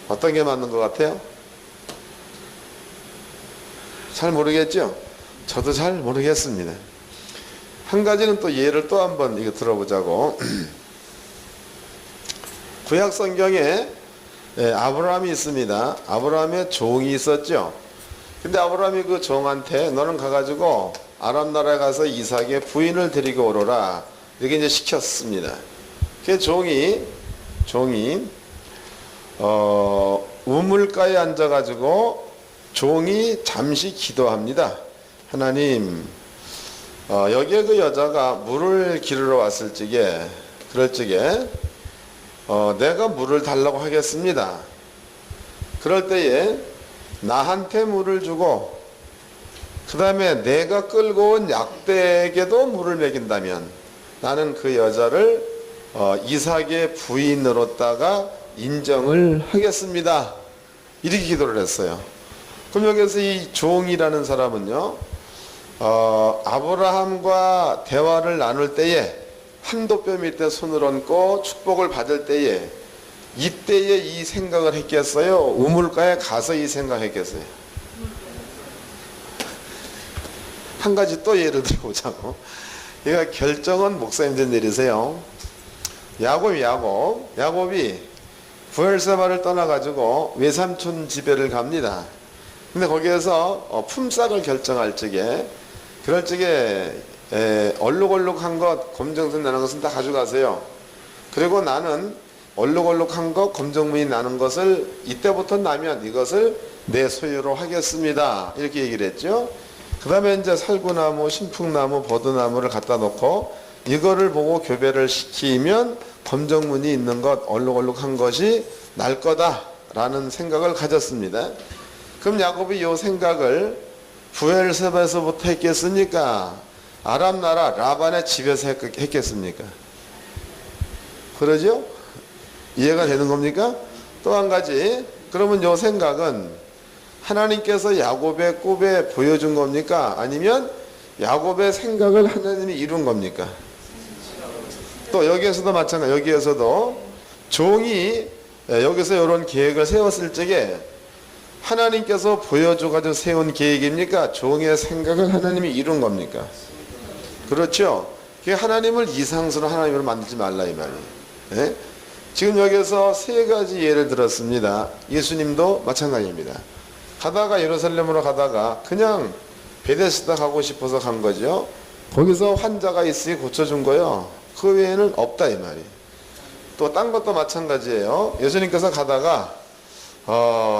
어떤 게 맞는 것 같아요? 잘 모르겠죠? 저도 잘 모르겠습니다. 한 가지는 또 예를 또 한번 이거 들어보자고. 구약 성경에 아브라함이 있습니다. 아브라함의 종이 있었죠. 근데 아브라함이 그 종한테 너는 가가지고 아람 나라에 가서 이삭의 부인을 데리고 오너라 이렇게 이제 시켰습니다. 그 종이 우물가에 앉아가지고 종이 잠시 기도합니다. 하나님, 여기에 그 여자가 물을 기르러 왔을 적에 그럴 적에 내가 물을 달라고 하겠습니다. 그럴 때에 나한테 물을 주고 그 다음에 내가 끌고 온 약대에게도 물을 먹인다면 나는 그 여자를 이삭의 부인으로다가 인정을 하겠습니다. 이렇게 기도를 했어요. 그럼 여기서 이 종이라는 사람은요, 아브라함과 대화를 나눌 때에 한도뼈 밑에 손을 얹고 축복을 받을 때에 이때에 이 생각을 했겠어요? 우물가에 가서 이 생각했겠어요? 한 가지 또 예를 들어보자고. 그러니까 결정은 목사님들 내리세요. 야곱이 부엘세바를 떠나가지고 외삼촌 집에를 갑니다. 근데 거기에서 품삯을 결정할 적에 그럴 적에 얼룩얼룩한 것, 검정색 나는 것은 다 가져가세요. 그리고 나는 얼룩얼룩한 것, 검정무늬 나는 것을 이때부터 나면 이것을 내 소유로 하겠습니다. 이렇게 얘기를 했죠. 그 다음에 이제 살구나무, 신풍나무, 버드나무를 갖다 놓고 이거를 보고 교배를 시키면 검정무늬 있는 것, 얼룩얼룩한 것이 날 거다라는 생각을 가졌습니다. 그럼 야곱이 이 생각을 부엘세바에서부터 했겠습니까? 아람 나라 라반의 집에서 했겠습니까? 그러죠? 이해가 되는 겁니까? 또 한 가지, 그러면 이 생각은 하나님께서 야곱의 꿈에 보여준 겁니까? 아니면 야곱의 생각을 하나님이 이룬 겁니까? 또 여기에서도 마찬가지, 여기에서도 종이 여기서 이런 계획을 세웠을 적에 하나님께서 보여줘가지고 세운 계획입니까? 종의 생각을 하나님이 이룬 겁니까? 그렇죠? 하나님을 이상스러운 하나님으로 만들지 말라 이 말이에요. 네? 지금 여기서 세 가지 예를 들었습니다. 예수님도 마찬가지입니다. 가다가 예루살렘으로 가다가 그냥 베데스다 가고 싶어서 간 거죠. 거기서 환자가 있으니 고쳐준 거예요. 그 외에는 없다 이 말이에요. 또 딴 것도 마찬가지예요. 예수님께서 가다가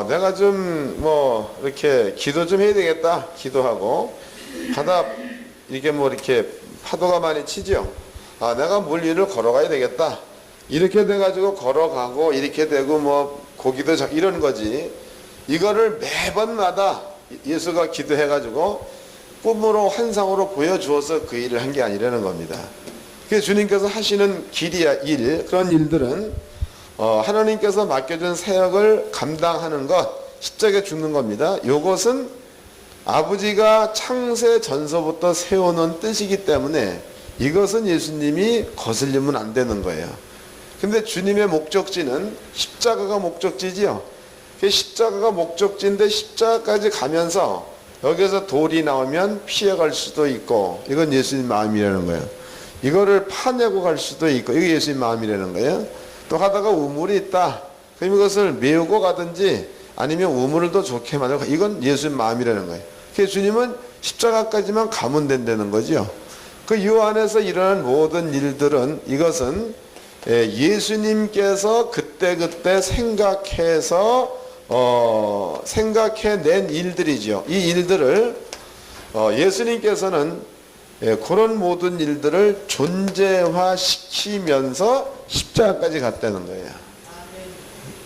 내가 좀 이렇게 기도 좀 해야 되겠다 기도하고 가다 이게 이렇게 파도가 많이 치죠. 내가 물 위를 걸어가야 되겠다 이렇게 돼가지고 걸어가고 이렇게 되고 고기도 이런 거지. 이거를 매번마다 예수가 기도해가지고 꿈으로 환상으로 보여주어서 그 일을 한 게 아니라는 겁니다. 그래서 주님께서 하시는 일, 그런 일들은 하나님께서 맡겨준 사역을 감당하는 것, 십자가에 죽는 겁니다. 이것은 아버지가 창세 전서부터 세워놓은 뜻이기 때문에 이것은 예수님이 거슬리면 안 되는 거예요. 근데 주님의 목적지는 십자가가 목적지지요. 십자가가 목적지인데 십자가까지 가면서 여기서 돌이 나오면 피해갈 수도 있고, 이건 예수님 마음이라는 거예요. 이거를 파내고 갈 수도 있고, 이게 예수님 마음이라는 거예요. 또 하다가 우물이 있다, 그럼 이것을 메우고 가든지 아니면 우물을 더 좋게 만들고, 이건 예수님 마음이라는 거예요. 그래서 주님은 십자가까지만 가면 된다는 거죠. 그 요 안에서 일어난 모든 일들은, 이것은 예수님께서 그때그때 생각해서 생각해낸 일들이죠. 이 일들을 예수님께서는 그런 모든 일들을 존재화시키면서 십자가까지 갔다는 거예요.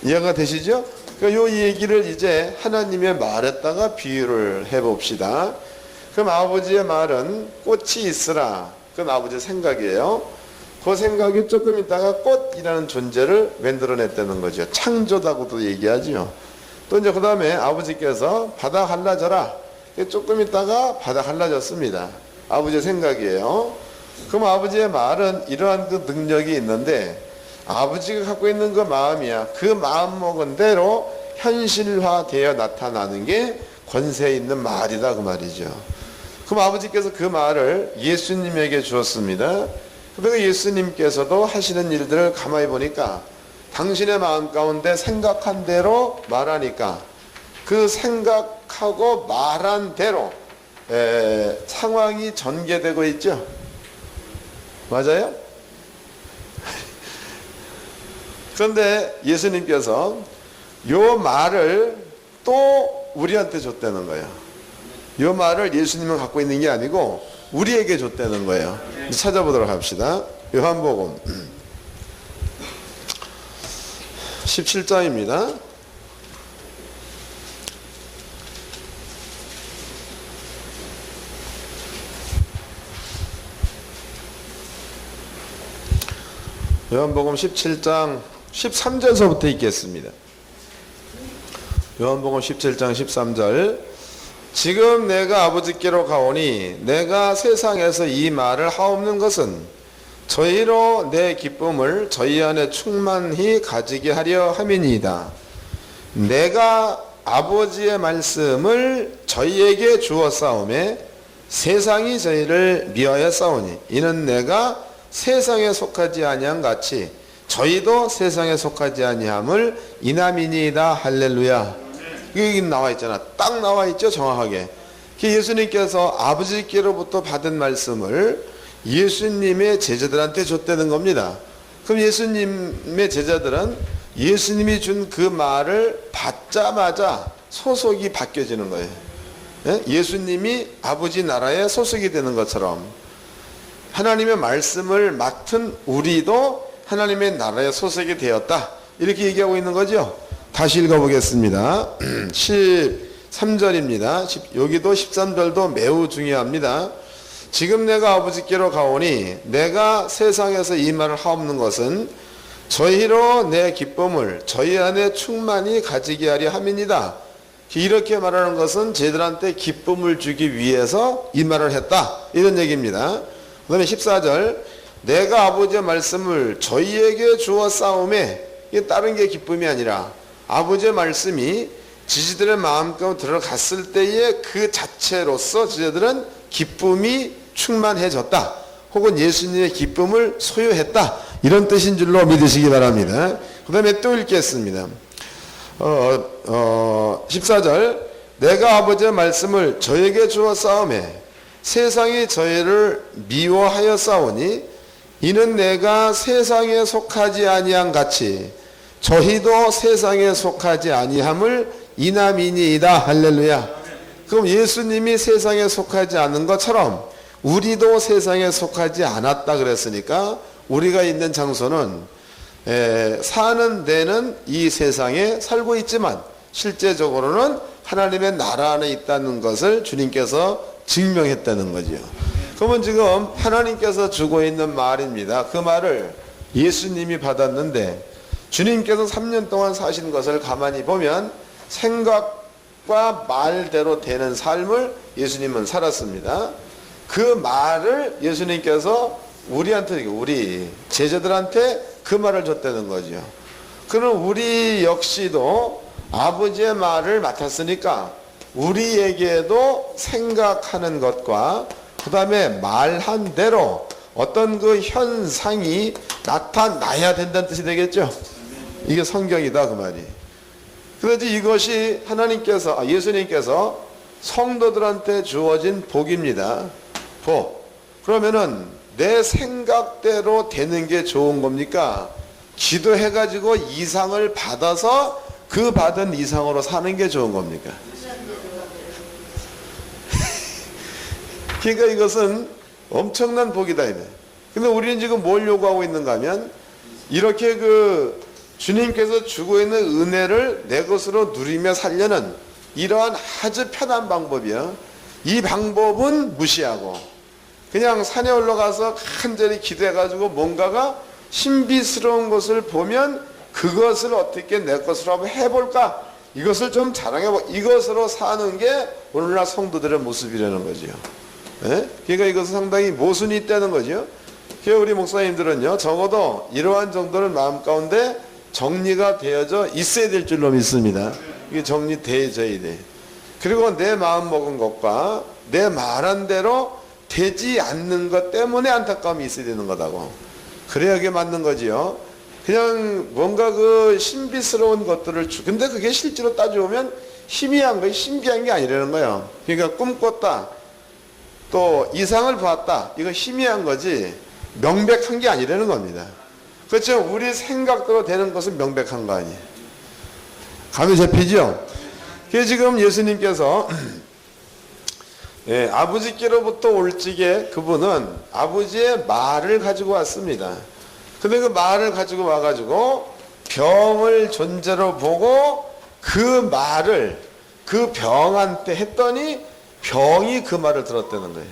이해가 되시죠? 그러니까 이 얘기를 이제 하나님의 말에다가 비유를 해봅시다. 그럼 아버지의 말은 꽃이 있으라, 그건 아버지의 생각이에요. 그 생각이 조금 있다가 꽃이라는 존재를 만들어냈다는 거죠. 창조다고도 얘기하죠. 또 이제 그 다음에 아버지께서 바다 갈라져라, 조금 있다가 바다 갈라졌습니다. 아버지의 생각이에요. 그럼 아버지의 말은 이러한 그 능력이 있는데, 아버지가 갖고 있는 그 마음이야. 그 마음 먹은 대로 현실화되어 나타나는 게 권세 있는 말이다, 그 말이죠. 그럼 아버지께서 그 말을 예수님에게 주었습니다. 그리고 예수님께서도 하시는 일들을 가만히 보니까 당신의 마음 가운데 생각한 대로 말하니까 그 생각하고 말한 대로 상황이 전개되고 있죠. 맞아요? 그런데 예수님께서 요 말을 또 우리한테 줬다는 거예요. 요 말을 예수님은 갖고 있는 게 아니고 우리에게 줬다는 거예요. 찾아보도록 합시다. 요한복음 17장입니다. 요한복음 17장 13절서부터 읽겠습니다. 요한복음 17장 13절. 지금 내가 아버지께로 가오니 내가 세상에서 이 말을 하옵는 것은 저희로 내 기쁨을 저희 안에 충만히 가지게 하려 함이니이다. 내가 아버지의 말씀을 저희에게 주었사오매 세상이 저희를 미워하여 싸우니 이는 내가 세상에 속하지 아니한 같이 저희도 세상에 속하지 아니함을 이남이니이다. 할렐루야. 여기 나와 있잖아. 딱 나와 있죠, 정확하게. 예수님께서 아버지께로부터 받은 말씀을 예수님의 제자들한테 줬다는 겁니다. 그럼 예수님의 제자들은 예수님이 준 그 말을 받자마자 소속이 바뀌어지는 거예요. 예수님이 아버지 나라에 소속이 되는 것처럼 하나님의 말씀을 맡은 우리도 하나님의 나라에 소속이 되었다, 이렇게 얘기하고 있는 거죠. 다시 읽어보겠습니다. 13절입니다. 여기도 13절도 매우 중요합니다. 지금 내가 아버지께로 가오니 내가 세상에서 이 말을 하옵는 것은 저희로 내 기쁨을 저희 안에 충만히 가지게 하려 함이니이다. 이렇게 말하는 것은 저희들한테 기쁨을 주기 위해서 이 말을 했다, 이런 얘기입니다. 그 다음에 14절. 내가 아버지의 말씀을 저희에게 주어 싸움에, 이게 다른 게 기쁨이 아니라 아버지의 말씀이 지지들의 마음가운데 들어갔을 때의 그 자체로서 지지들은 기쁨이 충만해졌다, 혹은 예수님의 기쁨을 소유했다, 이런 뜻인 줄로 믿으시기 바랍니다. 그 다음에 또 읽겠습니다. 14절. 내가 아버지의 말씀을 저에게 주어 싸움에 세상이 저희를 미워하여 싸우니 이는 내가 세상에 속하지 아니한 같이 저희도 세상에 속하지 아니함을 이남이니이다. 할렐루야. 그럼 예수님이 세상에 속하지 않은 것처럼 우리도 세상에 속하지 않았다 그랬으니까 우리가 있는 장소는 사는 데는 이 세상에 살고 있지만 실제적으로는 하나님의 나라 안에 있다는 것을 주님께서 증명했다는 거죠. 그러면 지금 하나님께서 주고 있는 말입니다. 그 말을 예수님이 받았는데 주님께서 3년 동안 사신 것을 가만히 보면 생각과 말대로 되는 삶을 예수님은 살았습니다. 그 말을 예수님께서 우리한테, 우리 제자들한테 그 말을 줬다는 거죠. 그럼 우리 역시도 아버지의 말을 맡았으니까 우리에게도 생각하는 것과 그 다음에 말한 대로 어떤 그 현상이 나타나야 된다는 뜻이 되겠죠. 이게 성경이다 그 말이. 그래서 이것이 하나님께서 예수님께서 성도들한테 주어진 복입니다. 복. 그러면은 내 생각대로 되는 게 좋은 겁니까? 기도해가지고 이상을 받아서 그 받은 이상으로 사는 게 좋은 겁니까? 그러니까 이것은 엄청난 복이다. 근데 우리는 지금 뭘 요구하고 있는가 하면 이렇게 그 주님께서 주고 있는 은혜를 내 것으로 누리며 살려는 이러한 아주 편한 방법이야. 이 방법은 무시하고 그냥 산에 올라가서 간절히 기도해가지고 뭔가가 신비스러운 것을 보면 그것을 어떻게 내 것으로 한번 해볼까? 이것을 좀 자랑해보. 이것으로 사는 게 오늘날 성도들의 모습이라는 거죠. 예? 그러니까 이것은 상당히 모순이 있다는 거죠. 그래서 우리 목사님들은요, 적어도 이러한 정도는 마음 가운데 정리가 되어져 있어야 될 줄로 믿습니다. 이게 정리되어져야 돼. 그리고 내 마음 먹은 것과 내 말한 대로 되지 않는 것 때문에 안타까움이 있어야 되는 거다고. 그래야 이게 맞는 거지요. 그냥 뭔가 그 신비스러운 것들을 근데 그게 실제로 따져보면 희미한 거, 신비한 게 아니라는 거예요. 그러니까 꿈꿨다, 또 이상을 봤다, 이거 희미한 거지 명백한 게 아니라는 겁니다. 그렇죠? 우리 생각대로 되는 것은 명백한 거 아니에요. 감이 잡히죠? 그래서 지금 예수님께서 아버지께로부터 올지게 그분은 아버지의 말을 가지고 왔습니다. 근데 그 말을 가지고 와가지고 병을 존재로 보고 그 말을 그 병한테 했더니 병이 그 말을 들었다는 거예요.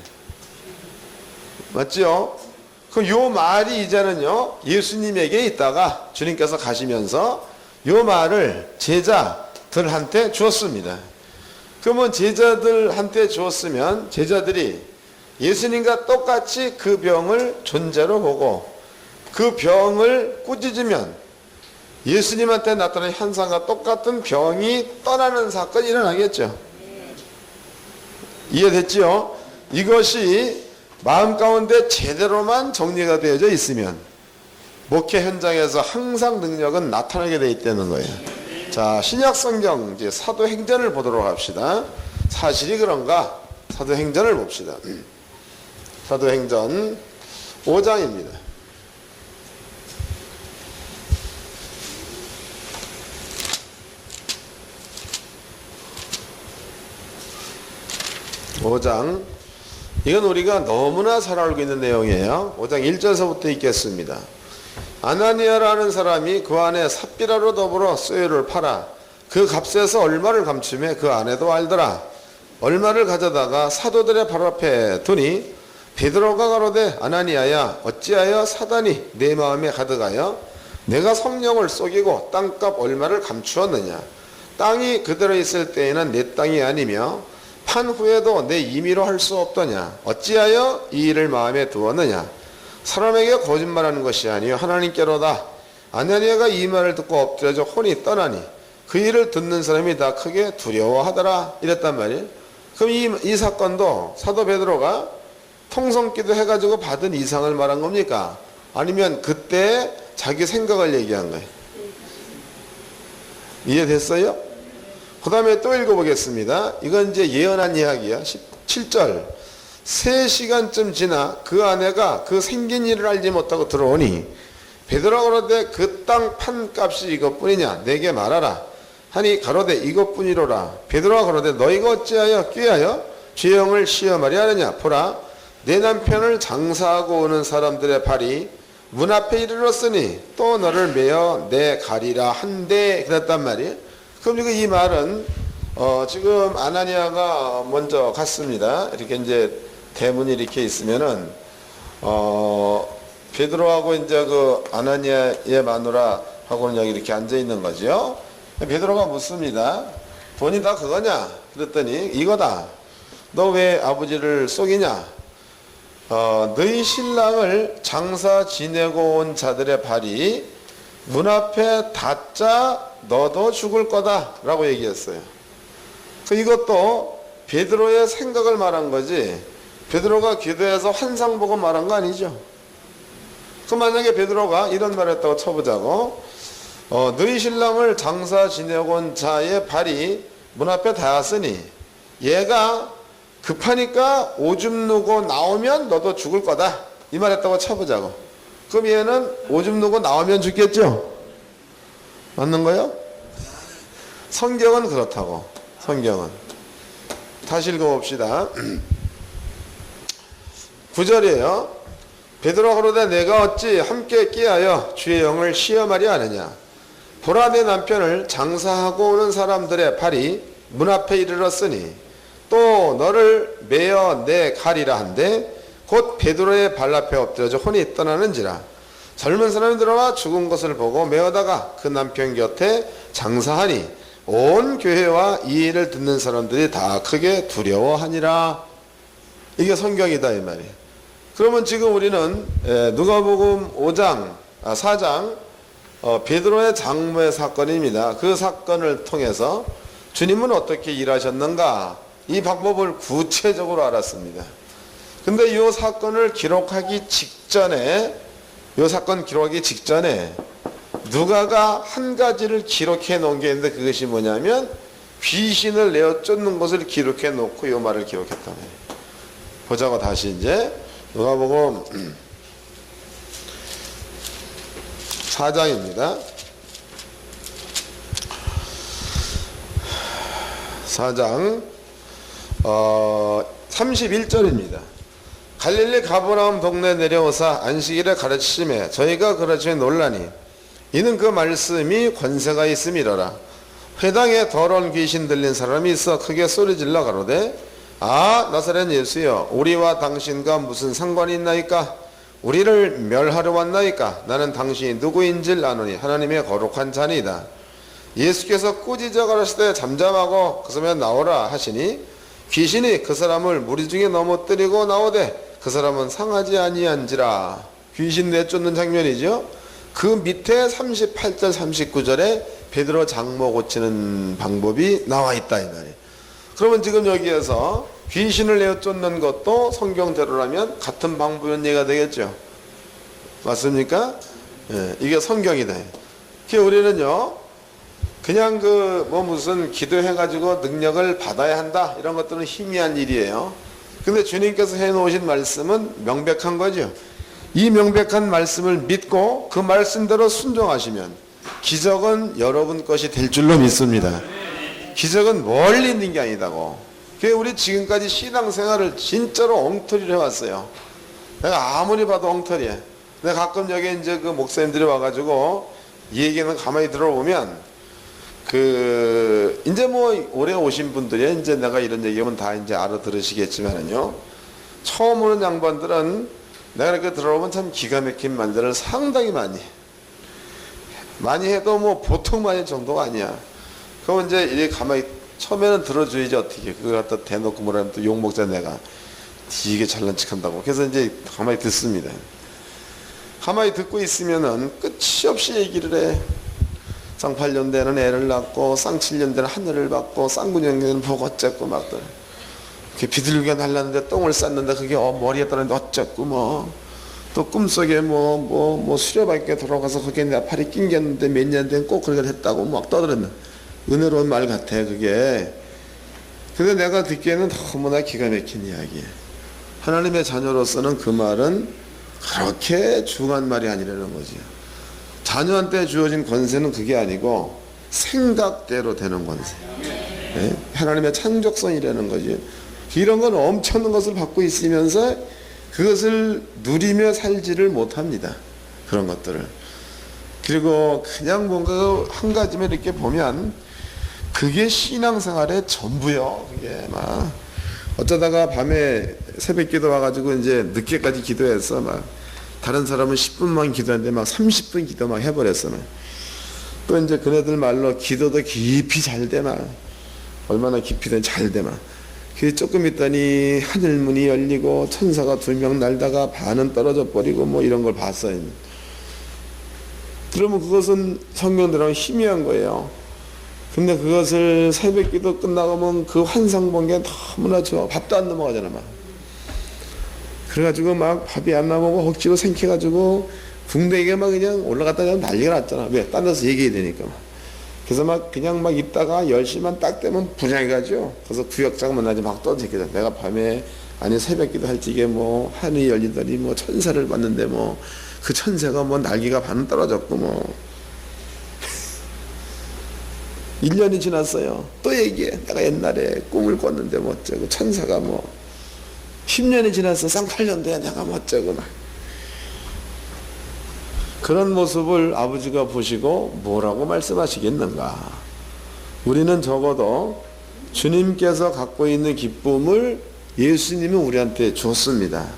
맞죠? 그 요 말이 이제는요 예수님에게 있다가 주님께서 가시면서 요 말을 제자들한테 주었습니다. 그러면 제자들한테 주었으면 제자들이 예수님과 똑같이 그 병을 존재로 보고 그 병을 꾸짖으면 예수님한테 나타난 현상과 똑같은 병이 떠나는 사건이 일어나겠죠. 이해됐죠? 이것이 마음 가운데 제대로만 정리가 되어져 있으면 목회 현장에서 항상 능력은 나타나게 되어 있다는 거예요. 자, 신약성경 이제 사도행전을 보도록 합시다. 사실이 그런가? 사도행전을 봅시다. 사도행전 5장입니다. (5장) 이건 우리가 너무나 잘 알고 있는 내용이에요. 5장 1절서부터 읽겠습니다. 아나니아라는 사람이 그 안에 삽비라로 더불어 쇠를 팔아 그 값에서 얼마를 감추매 그 아내도 알더라. 얼마를 가져다가 사도들의 발 앞에 두니 베드로가 가로되 아나니아야 어찌하여 사단이 내 마음에 가득하여 내가 성령을 속이고 땅값 얼마를 감추었느냐. 땅이 그대로 있을 때에는 내 땅이 아니며 판 후에도 내 임의로 할 수 없더냐. 어찌하여 이 일을 마음에 두었느냐. 사람에게 거짓말하는 것이 아니요 하나님께로다. 아나니아가 이 말을 듣고 엎드려져 혼이 떠나니 그 일을 듣는 사람이 다 크게 두려워하더라. 이랬단 말이에요. 그럼 이 사건도 사도 베드로가 통성기도 해가지고 받은 이상을 말한 겁니까? 아니면 그때 자기 생각을 얘기한 거예요? 이해됐어요? 그 다음에 또 읽어보겠습니다. 이건 이제 예언한 이야기야. 17절 3시간쯤 지나 그 아내가 그 생긴 일을 알지 못하고 들어오니 베드로가 가로되 그 땅 판값이 이것뿐이냐 내게 말하라 하니 가로되 이것뿐이로라. 베드로가 가로되 너희가 어찌하여 꾀하여 죄형을 시험하려 하느냐. 보라 내 남편을 장사하고 오는 사람들의 발이 문 앞에 이르렀으니 또 너를 메어 내 가리라 한데 그랬단 말이에요. 그럼 이 말은 지금 아나니아가 먼저 갔습니다. 이렇게 이제 대문이 이렇게 있으면은 베드로하고 이제 그 아나니아의 마누라하고는 여기 이렇게 앉아 있는 거죠. 베드로가 묻습니다. 돈이 다 그거냐? 그랬더니 이거다. 너 왜 아버지를 속이냐? 너희 신랑을 장사 지내고 온 자들의 발이 문 앞에 닿자 너도 죽을 거다 라고 얘기했어요. 이것도 베드로의 생각을 말한 거지 베드로가 기도해서 환상 보고 말한 거 아니죠. 만약에 베드로가 이런 말을 했다고 쳐보자고, 너희 신랑을 장사 지내고 온 자의 발이 문 앞에 닿았으니 얘가 급하니까 오줌 누고 나오면 너도 죽을 거다, 이 말 했다고 쳐보자고. 그럼 얘는 오줌 누고 나오면 죽겠죠? 맞는 거요? 성경은 그렇다고. 성경은 다시 읽어봅시다. 9절이에요 베드로가 그러되 내가 어찌 함께 끼하여 주의 영을 시험하려 하느냐. 보라, 내 남편을 장사하고 오는 사람들의 발이 문 앞에 이르렀으니 또 너를 매어 내 가리라 한데 곧 베드로의 발 앞에 엎드려져 혼이 떠나는지라. 젊은 사람이 들어와 죽은 것을 보고 메어다가 그 남편 곁에 장사하니 온 교회와 이 일을 듣는 사람들이 다 크게 두려워하니라. 이게 성경이다 이 말이에요. 그러면 지금 우리는 누가복음 4장 베드로의 장모의 사건입니다. 그 사건을 통해서 주님은 어떻게 일하셨는가, 이 방법을 구체적으로 알았습니다. 근데 이 사건을 기록하기 직전에, 누가가 한 가지를 기록해 놓은 게 있는데 그것이 뭐냐면 귀신을 내어 쫓는 것을 기록해 놓고 이 말을 기록했단 말이에요. 보자고 다시 이제 누가복음 4장입니다. 4장 31절입니다. 갈릴리 가버나움 동네 내려오사 안식일에 가르치심에 저희가 가르치며 놀라니 이는 그 말씀이 권세가 있음이로라. 회당에 더러운 귀신 들린 사람이 있어 크게 소리질러 가로되 아, 나사렛 예수여, 우리와 당신과 무슨 상관이 있나이까? 우리를 멸하러 왔나이까? 나는 당신이 누구인지를 아노니 하나님의 거룩한 자니이다. 예수께서 꾸짖어 가라사대 잠잠하고 그 사람에 나오라 하시니 귀신이 그 사람을 무리 중에 넘어뜨리고 나오되 그 사람은 상하지 아니한지라. 귀신 내쫓는 장면이죠. 그 밑에 38절 39절에 베드로 장모 고치는 방법이 나와 있다 이 말이에요. 그러면 지금 여기에서 귀신을 내어 쫓는 것도 성경대로라면 같은 방법이 얘기가 되겠죠. 맞습니까? 예, 이게 성경이다. 그래서 우리는요, 그냥 무슨 기도해가지고 능력을 받아야 한다, 이런 것들은 희미한 일이에요. 근데 주님께서 해놓으신 말씀은 명백한 거죠. 이 명백한 말씀을 믿고 그 말씀대로 순종하시면 기적은 여러분 것이 될 줄로 믿습니다. 기적은 멀리 있는 게 아니다고. 그게 우리 지금까지 신앙생활을 진짜로 엉터리를 해왔어요. 내가 아무리 봐도 엉터리해. 내가 가끔 여기 이제 그 목사님들이 와가지고 이 얘기는 가만히 들어보면 이제 올해 오신 분들이 이제 내가 이런 얘기하면 다 이제 알아들으시겠지만은요. 처음 오는 양반들은 내가 이렇게 들어보면 참 기가 막힌 말들을 상당히 많이 해도 보통 많이 정도가 아니야. 그럼 이제 이렇게 가만히 처음에는 들어줘야지 어떻게 그걸 갖다 대놓고 뭐라면 또 욕먹자 내가 되게 잘난 척한다고. 그래서 이제 가만히 듣습니다. 가만히 듣고 있으면은 끝이 없이 얘기를 해. 쌍팔년대는 애를 낳고 쌍칠년대는 하늘을 받고 쌍구년대는 보고 어쨌고 막 비둘기가 날랐는데 똥을 쌌는데 그게 머리에 떨어졌는데 어쨌고 또 꿈속에 수레바퀴에 돌아가서 거기에 내 팔이 낑겼는데 몇 년 된 꼭 그렇게 했다고 막 떠들었네. 은혜로운 말 같아 그게. 근데 내가 듣기에는 너무나 기가 막힌 이야기예요. 하나님의 자녀로서는 그 말은 그렇게 중요한 말이 아니라는 거지. 자녀한테 주어진 권세는 그게 아니고 생각대로 되는 권세. 네? 하나님의 창조성이라는 거지. 이런 건 엄청난 것을 받고 있으면서 그것을 누리며 살지를 못합니다. 그런 것들을. 그리고 그냥 뭔가 한 가지만 이렇게 보면 그게 신앙생활의 전부요. 그게 막 어쩌다가 밤에 새벽기도 와가지고 이제 늦게까지 기도해서 막 다른 사람은 10분만 기도하는데 막 30분 기도 막 해버렸어. 또 이제 그네들 말로 기도도 깊이 잘 돼 막 얼마나 깊이든 잘 돼 막. 그 조금 있더니 하늘문이 열리고 천사가 2명 날다가 반은 떨어져 버리고 이런 걸 봤어요. 그러면 그것은 성경대로 희미한 거예요. 근데 그것을 새벽기도 끝나고 보면 그 환상 본 게 너무나 좋아. 밥도 안 넘어가잖아 막. 그래가지고 막 밥이 안 나오고 억지로 생겨가지고 궁뎅이가 막 그냥 올라갔다 그냥 난리가 났잖아. 왜? 딴 데서 얘기해야 되니까 막. 그래서 막 그냥 막 있다가 10시만 딱 되면 분양이 가죠. 그래서 구역장 만나지 막 떠들게. 내가 밤에 아니 새벽기도 할지 이게 뭐 하늘이 열리더니 뭐 천사를 봤는데 뭐 그 천사가 뭐 날개가 반 떨어졌고 뭐 1년이 지났어요. 또 얘기해. 내가 옛날에 꿈을 꿨는데 뭐 어쩌고 천사가 뭐 10년이 지났어. 쌍팔년도에 내가 뭐 어쩌고 막. 그런 모습을 아버지가 보시고 뭐라고 말씀하시겠는가. 우리는 적어도 주님께서 갖고 있는 기쁨을 예수님이 우리한테 줬습니다.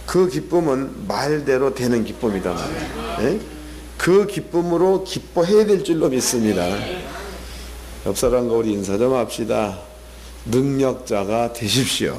그 기쁨은 말대로 되는 기쁨이다 말이에요. 예? 그 기쁨으로 기뻐해야 될 줄로 믿습니다. 옆 사람과 우리 인사 좀 합시다. 능력자가 되십시오.